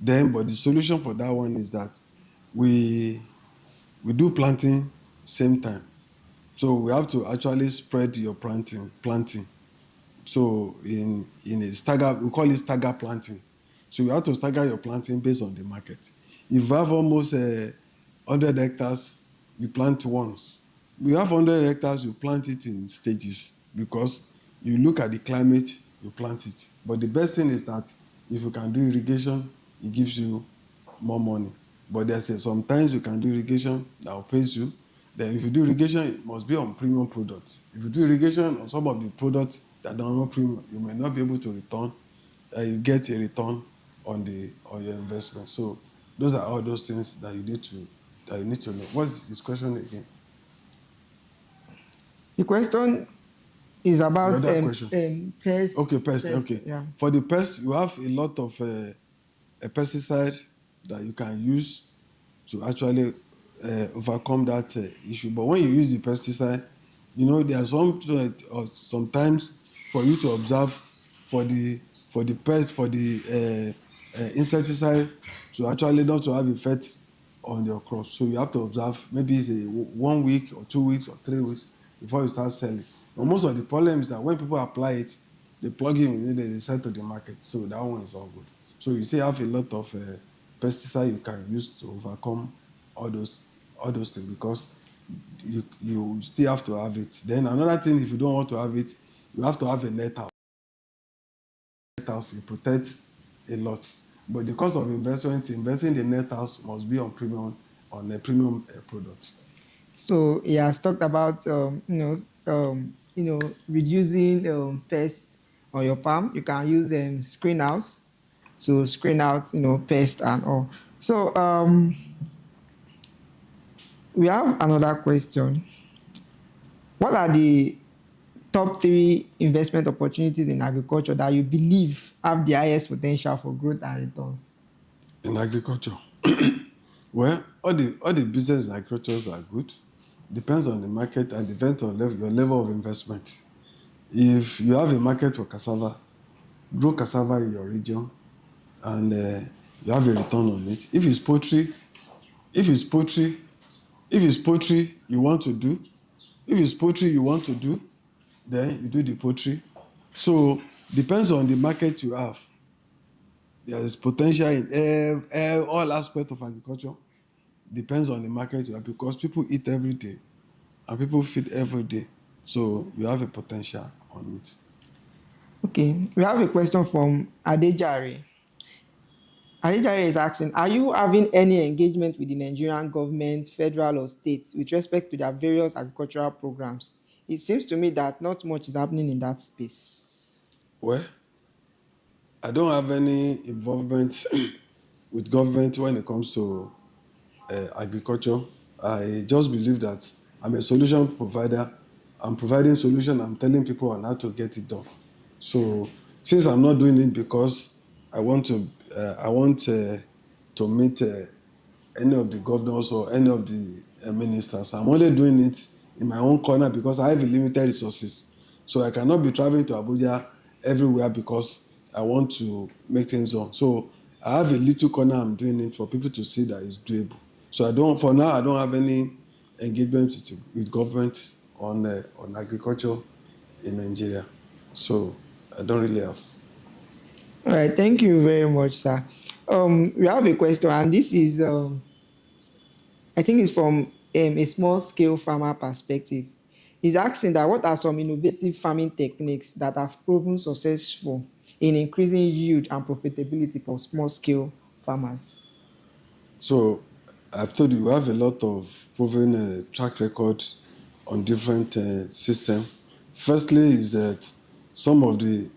Then, but the solution for that one is that we do planting same time. So we have to actually spread your planting. So in a stagger, we call it stagger planting. So you have to stagger your planting based on the market. If you have almost 100 hectares, you plant once. We have 100 hectares, you plant it in stages because you look at the climate, you plant it. But the best thing is that if you can do irrigation, it gives you more money. But sometimes you can do irrigation that will pay you. Then if you do irrigation, it must be on premium products. If you do irrigation on some of the products that are not premium, you may not be able to return. You get a return on your investment. So those are all those things that you need to know. What's this question again? The question is about The other question. pests. Okay, pest. Okay. Yeah. For the pest, you have a lot of a pesticide that you can use to actually overcome that issue. But when you use the pesticide, there are sometimes for you to observe for the pest, for the insecticide to actually not to have effect on your crops. So you have to observe, maybe it's 1 week or 2 weeks or 3 weeks before you start selling. But most of the problem is that when people apply it, they plug in and they sell to the market. So that one is all good. So you still have a lot of pesticide you can use to overcome all those things because you still have to have it. Then another thing, if you don't want to have it, you have to have a net house. Net house, it protects a lot. But the cost of investing in the net house must be on a premium product. So he has talked about reducing pests on your farm. You can use screen house to screen out pests and all. So we have another question. What are the top 3 investment opportunities in agriculture that you believe have the highest potential for growth and returns? In agriculture, well, all the business in agriculture are good. Depends on the market and depends on your level of investment. If you have a market for cassava, grow cassava in your region, and you have a return on it. If it's poultry you want to do, then you do the poultry. So depends on the market you have. There is potential in all aspects of agriculture. Depends on the market you have because people eat every day and people feed every day. So you have a potential on it. Okay, we have a question from Adejare. Adejare is asking, are you having any engagement with the Nigerian government, federal or state, with respect to their various agricultural programs? It seems to me that not much is happening in that space. Well, I don't have any involvement with government when it comes to agriculture. I just believe that I'm a solution provider. I'm providing solution. I'm telling people on how to get it done. So since I'm not doing it because I want to meet any of the governors or any of the ministers. I'm only doing it in my own corner because I have limited resources. So I cannot be traveling to Abuja everywhere because I want to make things done. So I have a little corner I'm doing it for people to see that it's doable. So I don't have any engagement with government on agriculture in Nigeria. So I don't really have. All right, thank you very much, sir. We have a question, and this is, I think it's from a small scale farmer perspective. He's asking that what are some innovative farming techniques that have proven successful in increasing yield and profitability for small scale farmers? So I've told you we have a lot of proven track record on different systems. Firstly is that some of the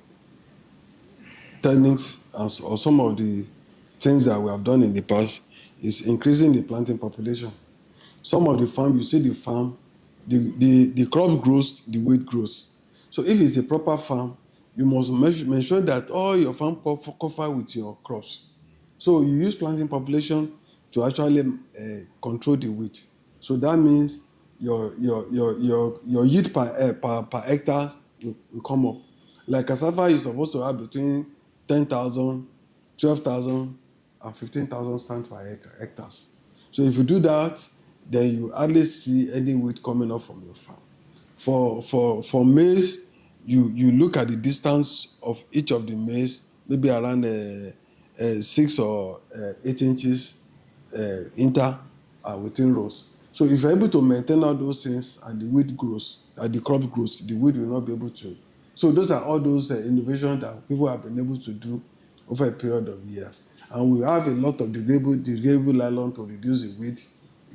techniques or some of the things that we have done in the past is increasing the planting population. Some of the farm, you see the farm the crop grows, the weight grows. So if it's a proper farm, you must ensure that all your farm cover with your crops. So you use planting population to actually control the weight. So that means your yield per hectare will come up. Like cassava, you're supposed to have between 10,000, 12,000, and 15,000 stands per hectares. So if you do that, then you hardly see any weight coming up from your farm. For maize, you look at the distance of each of the maize, maybe around 6 or 8 inches inter within rows. So if you're able to maintain all those things and the weed grows, the crop grows, the weed will not be able to. So those are all those innovations that people have been able to do over a period of years. And we have a lot of degradable nylon to reduce the weed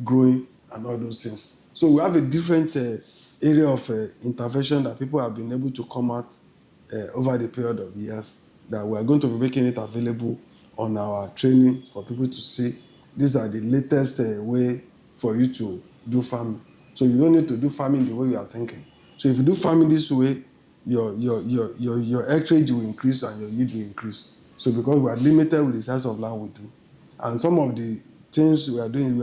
growing and all those things. So we have a different area of intervention that people have been able to come out over the period of years, that we are going to be making it available on our training for people to see. These are the latest way for you to do farming. So you don't need to do farming the way you are thinking. So if you do farming this way, your acreage will increase and your yield will increase. So because we are limited with the size of land we do, and some of the things we are doing,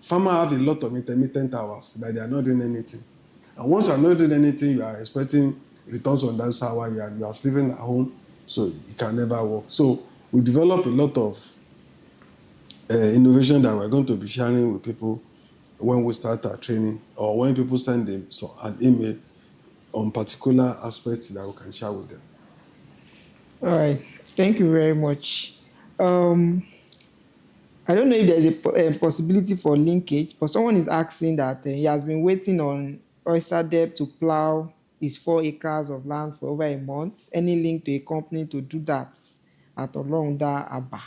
farmers have a lot of intermittent hours that they are not doing anything. And once you are not doing anything, you are expecting returns on that hour. You are sleeping at home, so it can never work. So we develop a lot of innovation that we're going to be sharing with people when we start our training, or when people send them an email on particular aspects that we can share with them. All right. Thank you very much. Um, I don't know if there's a possibility for linkage, but someone is asking that he has been waiting on Oyster Dep to plow his 4 acres of land for over a month. Any link to a company to do that at Olonda Aba?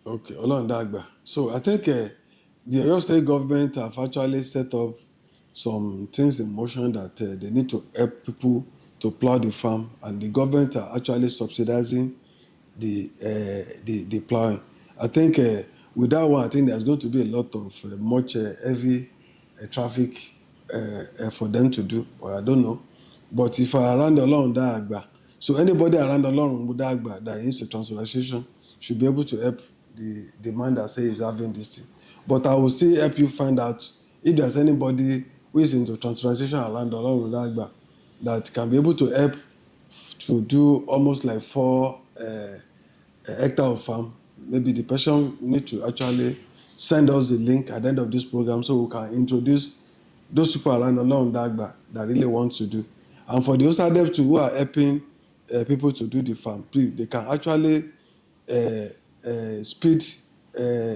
Okay, Olondagba. So I think the Oyo State government have actually set up some things in motion that they need to help people to plow the farm, and the government are actually subsidizing the plowing. I think with that one, I think there's going to be a lot of much heavy traffic for them to do, or I don't know. But if I around Olorun Agba, so anybody around Olorun Agba that is a transportation should be able to help the man that say he's having this thing. But I will still help you find out if there's anybody who is into transportation around Olorun Agba that can be able to help to do almost like 4 hectare of farm. Maybe the person need to actually send us the link at the end of this program so we can introduce those people around Olorun Dagba that really want to do. And for the OSADEP too, who are helping people to do the farm, they can actually speed,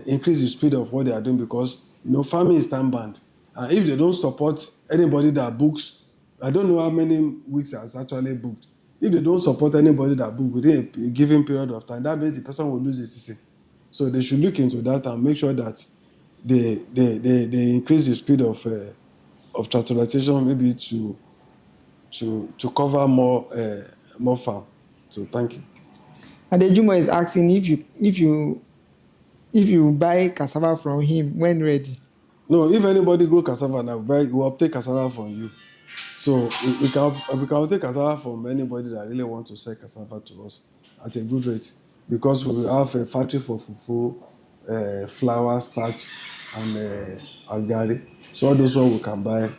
increase the speed of what they are doing, because farming is time bound. And if they don't support anybody that books, I don't know how many weeks has actually booked. If they don't support anybody that book within a given period of time, that means the person will lose his CC. So they should look into that and make sure that they increase the speed of transportation, maybe to cover more farm. So thank you. Adejumo is asking if you buy cassava from him when ready. No, if anybody grow cassava now, we will take cassava from you. So we can take cassava from anybody that really want to sell cassava to us at a good rate, because we have a factory for fufu, flour, starch, and agari. So all those ones we can buy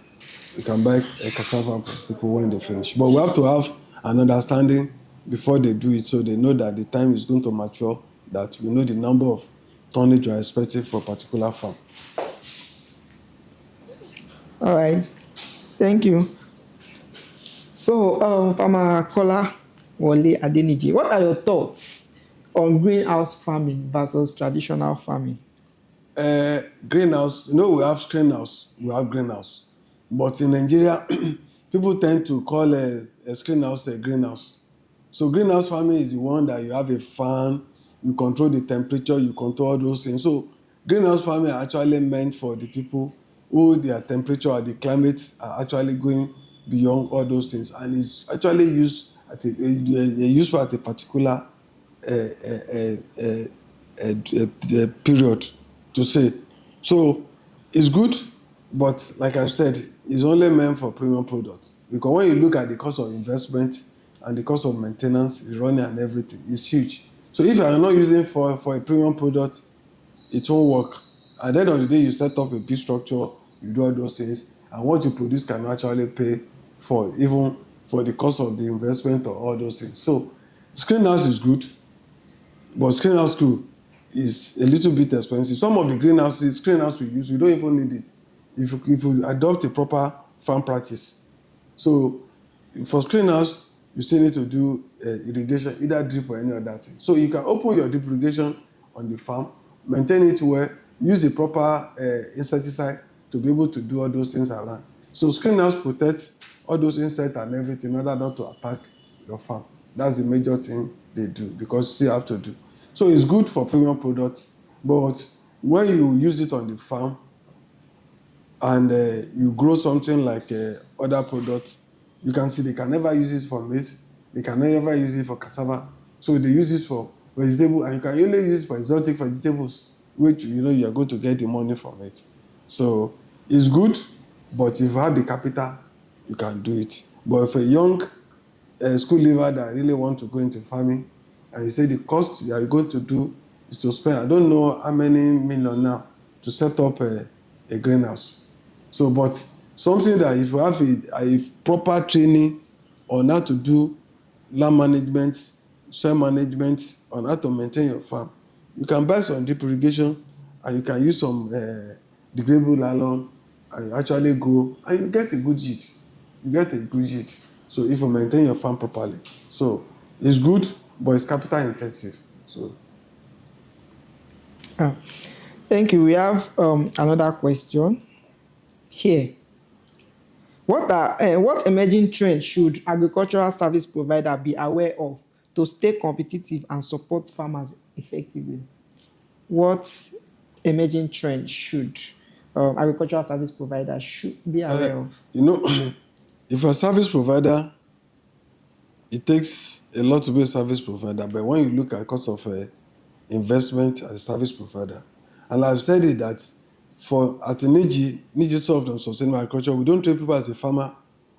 a cassava from people when they finish. But we have to have an understanding before they do it, so they know that the time is going to mature, that we know the number of tonnage we are expecting for a particular farm. All right. Thank you. So, Farmer Kola Adeniji, what are your thoughts on greenhouse farming versus traditional farming? Greenhouse, we have greenhouse. But in Nigeria, people tend to call a greenhouse a greenhouse. So greenhouse farming is the one that you have a fan, you control the temperature, you control all those things. So greenhouse farming are actually meant for the people who their temperature or the climate are actually going beyond all those things, and it's actually used useful at a particular period to say. So it's good, But like I said, it's only meant for premium products. Because when you look at the cost of investment and the cost of maintenance, running and everything, it's huge. So if you are not using for a premium product, it won't work. At the end of the day, you set up a big structure, you do all those things, and what you produce can actually pay for even for the cost of the investment or all those things. So screen house is good, but screen house too is a little bit expensive. Some of the greenhouses, screen house we use, we don't even need it. If you adopt a proper farm practice. So for screen house, you still need to do irrigation, either drip or any other thing. So you can open your drip irrigation on the farm, maintain it well, use the proper insecticide to be able to do all those things around. So screen house protects all those insects and everything in order not to attack your farm. That's the major thing they do because you still have to do. So it's good for premium products, but when you use it on the farm and you grow something like other products, you can see they can never use it for maize, they can never use it for cassava. So they use it for vegetable, and you can only use it for exotic vegetables, which you are going to get the money from it. So it's good, but if you have the capital, you can do it. But if a young school leaver that really want to go into farming, and you say the cost you are going to do is to spend, I don't know how many million now to set up a greenhouse. So, but something that if you have a proper training on how to do land management, soil management, on how to maintain your farm, you can buy some drip irrigation and you can use some degradable nylon and you actually grow and you get a good yield. You get a good yield. So if you maintain your farm properly. So it's good, but it's capital intensive. So Thank you. We have another question here. What emerging trends should agricultural service provider be aware of to stay competitive and support farmers effectively? What emerging trends should agricultural service providers should be aware of? if you're a service provider, it takes a lot to be a service provider. But when you look at cost of investment as a service provider, and I've said it that at Niji Soft on Sustainable Agriculture, we don't train people as a farmer,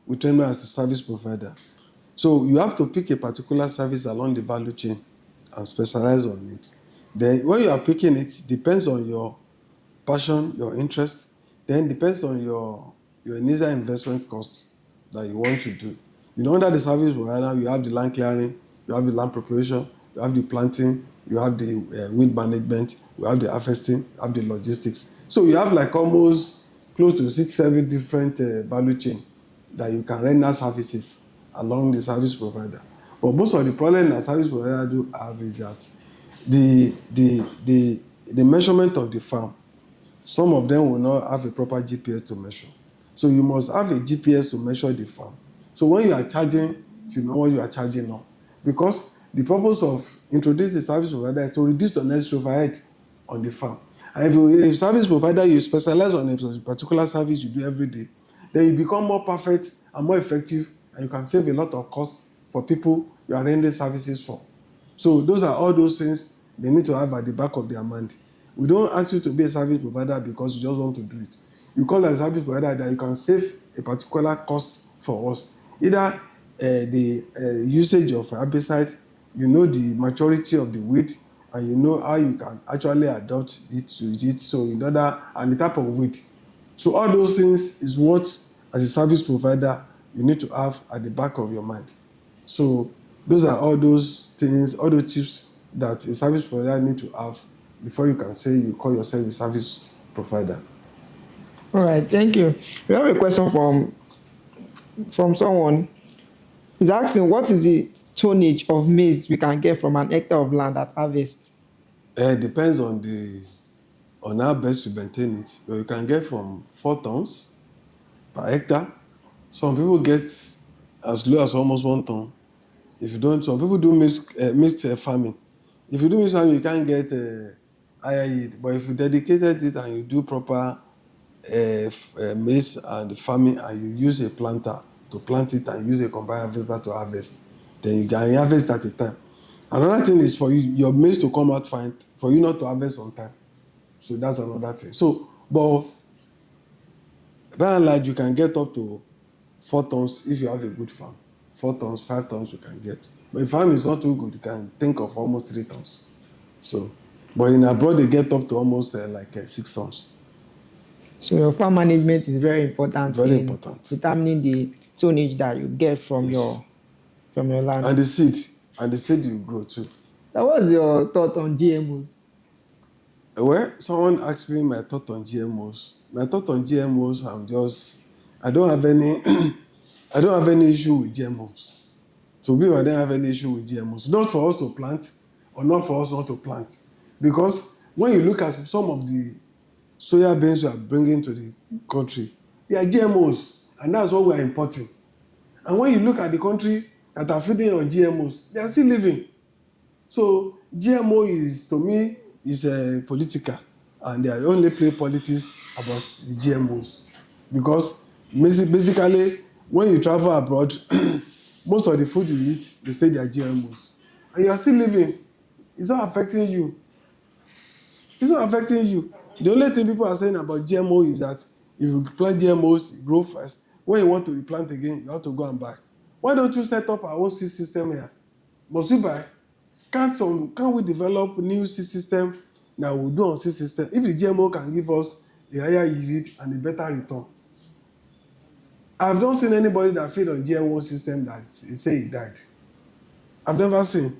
we train them as a service provider. So you have to pick a particular service along the value chain and specialize on it. Then when you are picking it, depends on your passion, your interest, then depends on your initial investment cost that you want to do. Under the service provider, you have the land clearing, you have the land preparation, you have the planting, you have the weed management, you have the harvesting, you have the logistics. So you have like almost close to 6-7 different value chain that you can render services along the service provider. But most of the problem that service provider do have is that the measurement of the farm, some of them will not have a proper GPS to measure. So you must have a GPS to measure the farm. So when you are charging, you know what you are charging on. Because the purpose of introducing the service provider is to reduce the necessary overhead on the farm. And if service provider, you specialize on a particular service you do every day, then you become more perfect and more effective, and you can save a lot of costs for people you are rendering services for. So those are all those things they need to have at the back of their mind. We don't ask you to be a service provider because you just want to do it. You call a service provider that you can save a particular cost for us. Either the usage of herbicide, the maturity of the weed, and how you can actually adopt it to it. So and the type of weed. So all those things is what, as a service provider, you need to have at the back of your mind. So those are all those things, all those tips that a service provider need to have before you can say you call yourself a service provider. All right, thank you. We have a question from someone. He's asking, what is the tonnage of maize we can get from an hectare of land at harvest? It depends on how best you maintain it. But you can get from 4 tons per hectare. Some people get as low as almost 1 ton. If you don't, some people do mixed farming. If you do mixed farming, you can't get higher yield. But if you dedicated it and you do proper maize and farming, and you use a planter to plant it and use a combined harvester to harvest, then you can harvest at a time. Another thing is for your maize to come out fine, for you not to harvest on time. So that's another thing. So, but By and large, you can get up to 4 tons if you have a good farm. 4 tons, 5 tons you can get. But if farm is not too good, you can think of almost 3 tons. So, but in abroad, they get up to almost 6 tons. So your farm management is very important Very in important. determining the tonnage that you get from Yes. your land. And the seed you grow too. So what's your thought on GMOs? Well, someone asked me my thought on GMOs. My thought on GMOs, I don't have any, I don't have any issue with GMOs. To be, I don't have any issue with GMOs. Not for us to plant, or not for us not to plant, because when you look at some of the soya beans we are bringing to the country, they are GMOs, and that's what we are importing. And when you look at the country that are feeding on GMOs, they are still living. So GMO is, to me, is political, and they only play politics about the GMOs, because basically when you travel abroad, most of the food you eat, they say they are GMOs, and you are still living. It's not affecting you. It's not affecting you. The only thing people are saying about GMO is that if you plant GMOs, you grow fast. When you want to replant again, you have to go and buy. Why don't you set up our own seed system here? Must we buy? Can't we develop new seed system that will do on seed system? If the GMO can give us a higher yield and a better return. I've not seen anybody that feed on GMO system that say he died. I've never seen.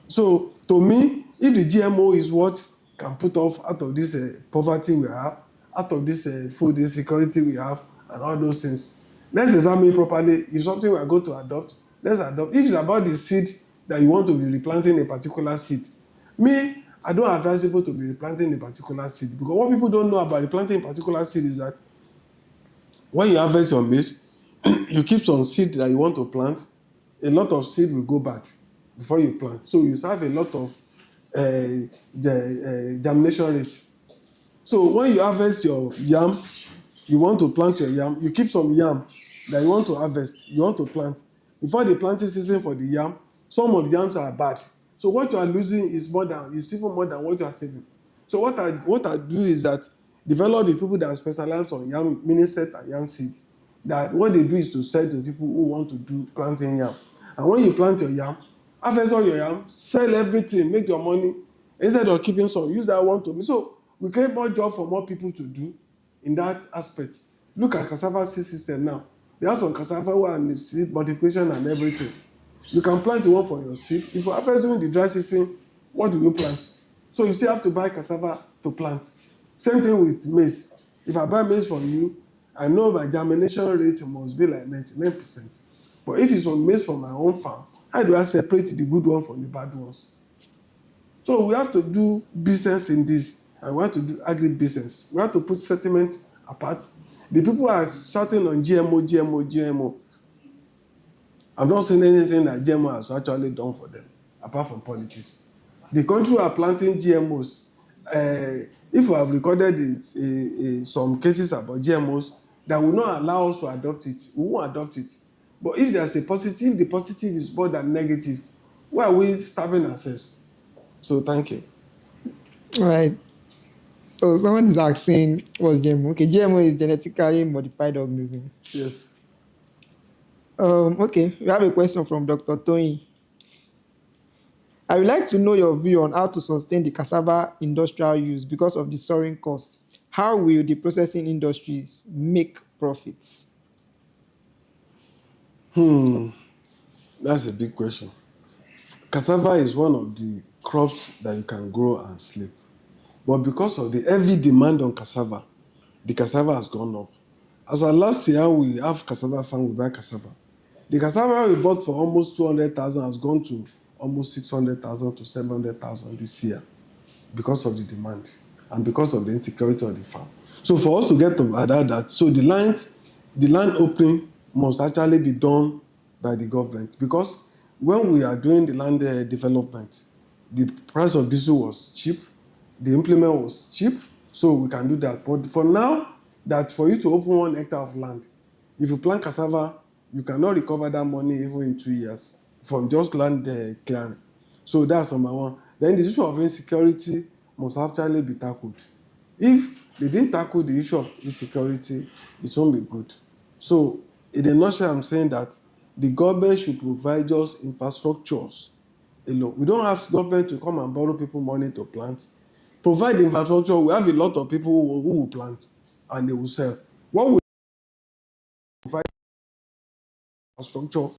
So to me, if the GMO is what can put us out of this poverty we have, out of this food insecurity we have, and all those things, let's examine it properly. If something we are going to adopt, let's adopt. If it's about the seed that you want to be replanting a particular seed, me, I don't advise people to be replanting a particular seed, because what people don't know about replanting a particular seed is that when you harvest your maize, you keep some seed that you want to plant, a lot of seed will go bad before you plant. So you have a lot of germination rate. So when you harvest your yam, you want to plant your yam, you keep some yam that you want to harvest, you want to plant. Before the planting season for the yam, some of the yams are bad. So what you are losing is even more than what you are saving. So what I do is that develop the people that specialize on yam, mini set and yam seeds. That what they do is to sell to people who want to do planting yam. And when you plant your yam, harvest all your yam, sell everything, make your money. Instead of keeping some, use that one to me. So we create more job for more people to do in that aspect. Look at cassava seed system now. They have some cassava and seed multiplication and everything. You can plant one for your seed. If you harvest during the dry season, what do you plant? So you still have to buy cassava to plant. Same thing with maize. If I buy maize from you, I know my germination rate must be like 99%. But if it's from maize from my own farm, how do I separate the good one from the bad ones? So we have to do business in this, and we have to do agribusiness. We have to put settlement apart. The people are shouting on GMO, GMO, GMO. I've not seen anything that GMO has actually done for them, apart from politics. The country are planting GMOs. If we have recorded some cases about GMOs that will not allow us to adopt it, we won't adopt it. But if there's a positive, the positive is more than negative. Why are we starving ourselves? So thank you. All right. So someone is asking, what's GMO? Okay, GMO is genetically modified organism. Yes. Okay, we have a question from Dr. Tony. I would like to know your view on how to sustain the cassava industrial use because of the soaring cost. How will the processing industries make profits? That's a big question. Cassava is one of the crops that you can grow and sleep. But because of the heavy demand on cassava, the cassava has gone up. As of last year, we have cassava farm, we buy cassava. The cassava we bought for almost 200,000 has gone to almost 600,000 to 700,000 this year because of the demand and because of the insecurity of the farm. So for us to get to that, so the land opening must actually be done by the government, because when we are doing the land development, the price of diesel was cheap, the implement was cheap, so we can do that. But for now, that for you to open 1 hectare of land, if you plant cassava, you cannot recover that money even in 2 years from just land clearing. So that's number one. Then the issue of insecurity must actually be tackled. If they didn't tackle the issue of insecurity, it won't be good. So, in a nutshell, I'm saying that the government should provide just infrastructures alone. We don't have government to come and borrow people money to plant. Provide infrastructure. We have a lot of people who will plant and they will sell. What we provide infrastructure.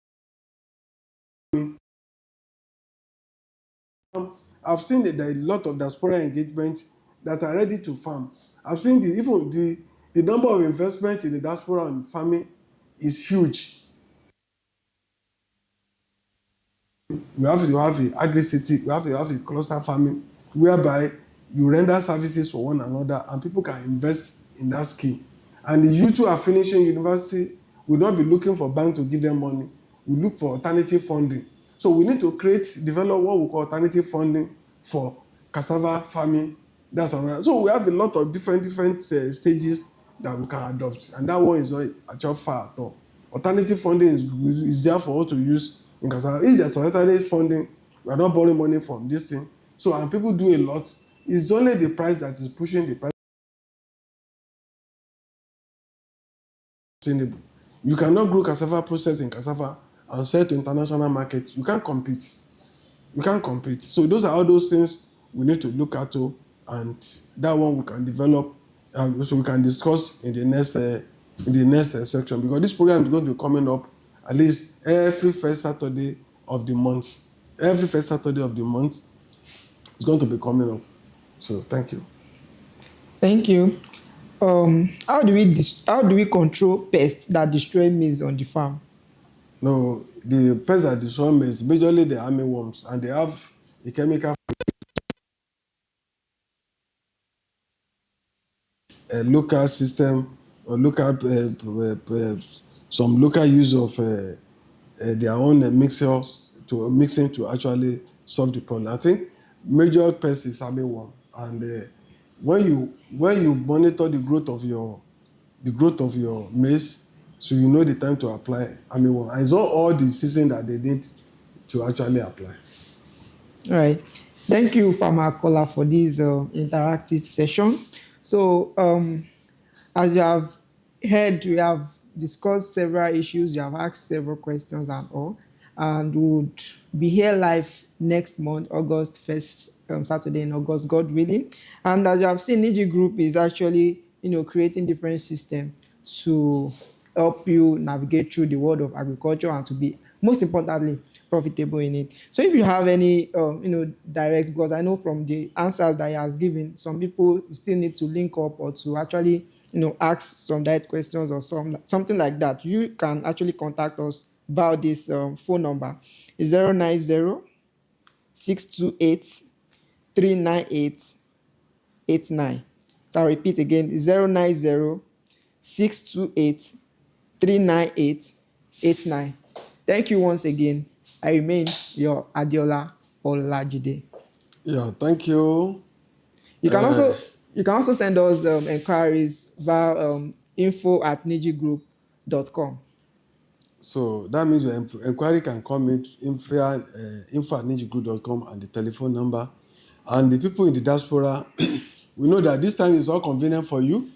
I've seen that there are a lot of diaspora engagement that are ready to farm. I've seen even the number of investment in the diaspora and farming is huge. We have to have a agri-city, we have to have a cluster farming whereby you render services for one another and people can invest in that scheme. And the youth who are finishing university will not be looking for bank to give them money. We look for alternative funding. So we need to develop what we call alternative funding for cassava farming. That's another. So we have a lot of different stages that we can adopt, and that one is not actually far at all. Alternative funding is there for us to use in cassava. If there's alternative funding, we are not borrowing money from this thing. So and people do a lot. It's only the price that is pushing the price. Sustainable. You cannot grow cassava, process in cassava and sell to international markets. You can't compete. You can't compete. So those are all those things we need to look at too, and that one we can develop, so we can discuss in the next section, because this program is going to be coming up at least every first Saturday of the month. Every first Saturday of the month is going to be coming up. So thank you. Thank you. How do we control pests that destroy maize on the farm? No, the pests that destroy maize, majorly the armyworms, and they have a chemical local system or some local use of their own mixing to actually solve the problem. I think major pest is armyworm, and when you monitor the growth of your maize, so you know the time to apply armyworm. And it's not all the season that they need to actually apply. All right. Thank you, Farmer Kola, for this interactive session. So, as you have heard, we have discussed several issues, you have asked several questions and all, and we would be here live next month, August 1st, Saturday in August, God willing. And as you have seen, NijiGroup is actually, creating different systems to help you navigate through the world of agriculture and to be, most importantly, profitable in it. So if you have any, direct, because I know from the answers that he has given, some people still need to link up or to actually, ask some direct questions or something like that, you can actually contact us about this phone number. It's 090 628 398 89. So I'll repeat again, 090 628 398 89. Thank you once again. I remain your Adiola Olajide. Yeah, thank you. You can also send us inquiries via info@nijigroup.com. So that means your inquiry can come in info@nijigroup.com and the telephone number. And the people in the diaspora, we know that this time is all convenient for you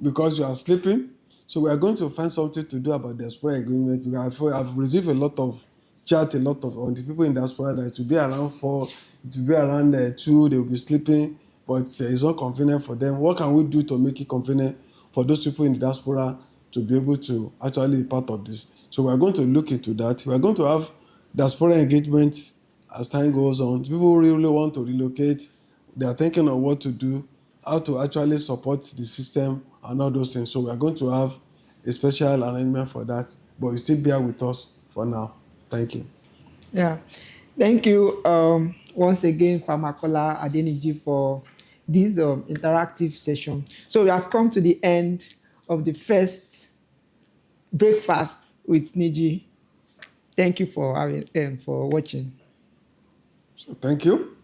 because you are sleeping. So we are going to find something to do about diaspora agreement. I've received a lot of chat, on the people in diaspora that it will be around 4, it will be around 2, they will be sleeping, but it's not convenient for them. What can we do to make it convenient for those people in the diaspora to be able to actually be part of this? So we are going to look into that. We are going to have diaspora engagement as time goes on. People really want to relocate. They are thinking of what to do, how to actually support the system and all those things. So we are going to have a special arrangement for that. But you still bear with us for now. Thank you. Yeah. Thank you once again, Farmer Kola Adeniji, for this interactive session. So we have come to the end of the first breakfast with Niji. Thank you for watching. So thank you.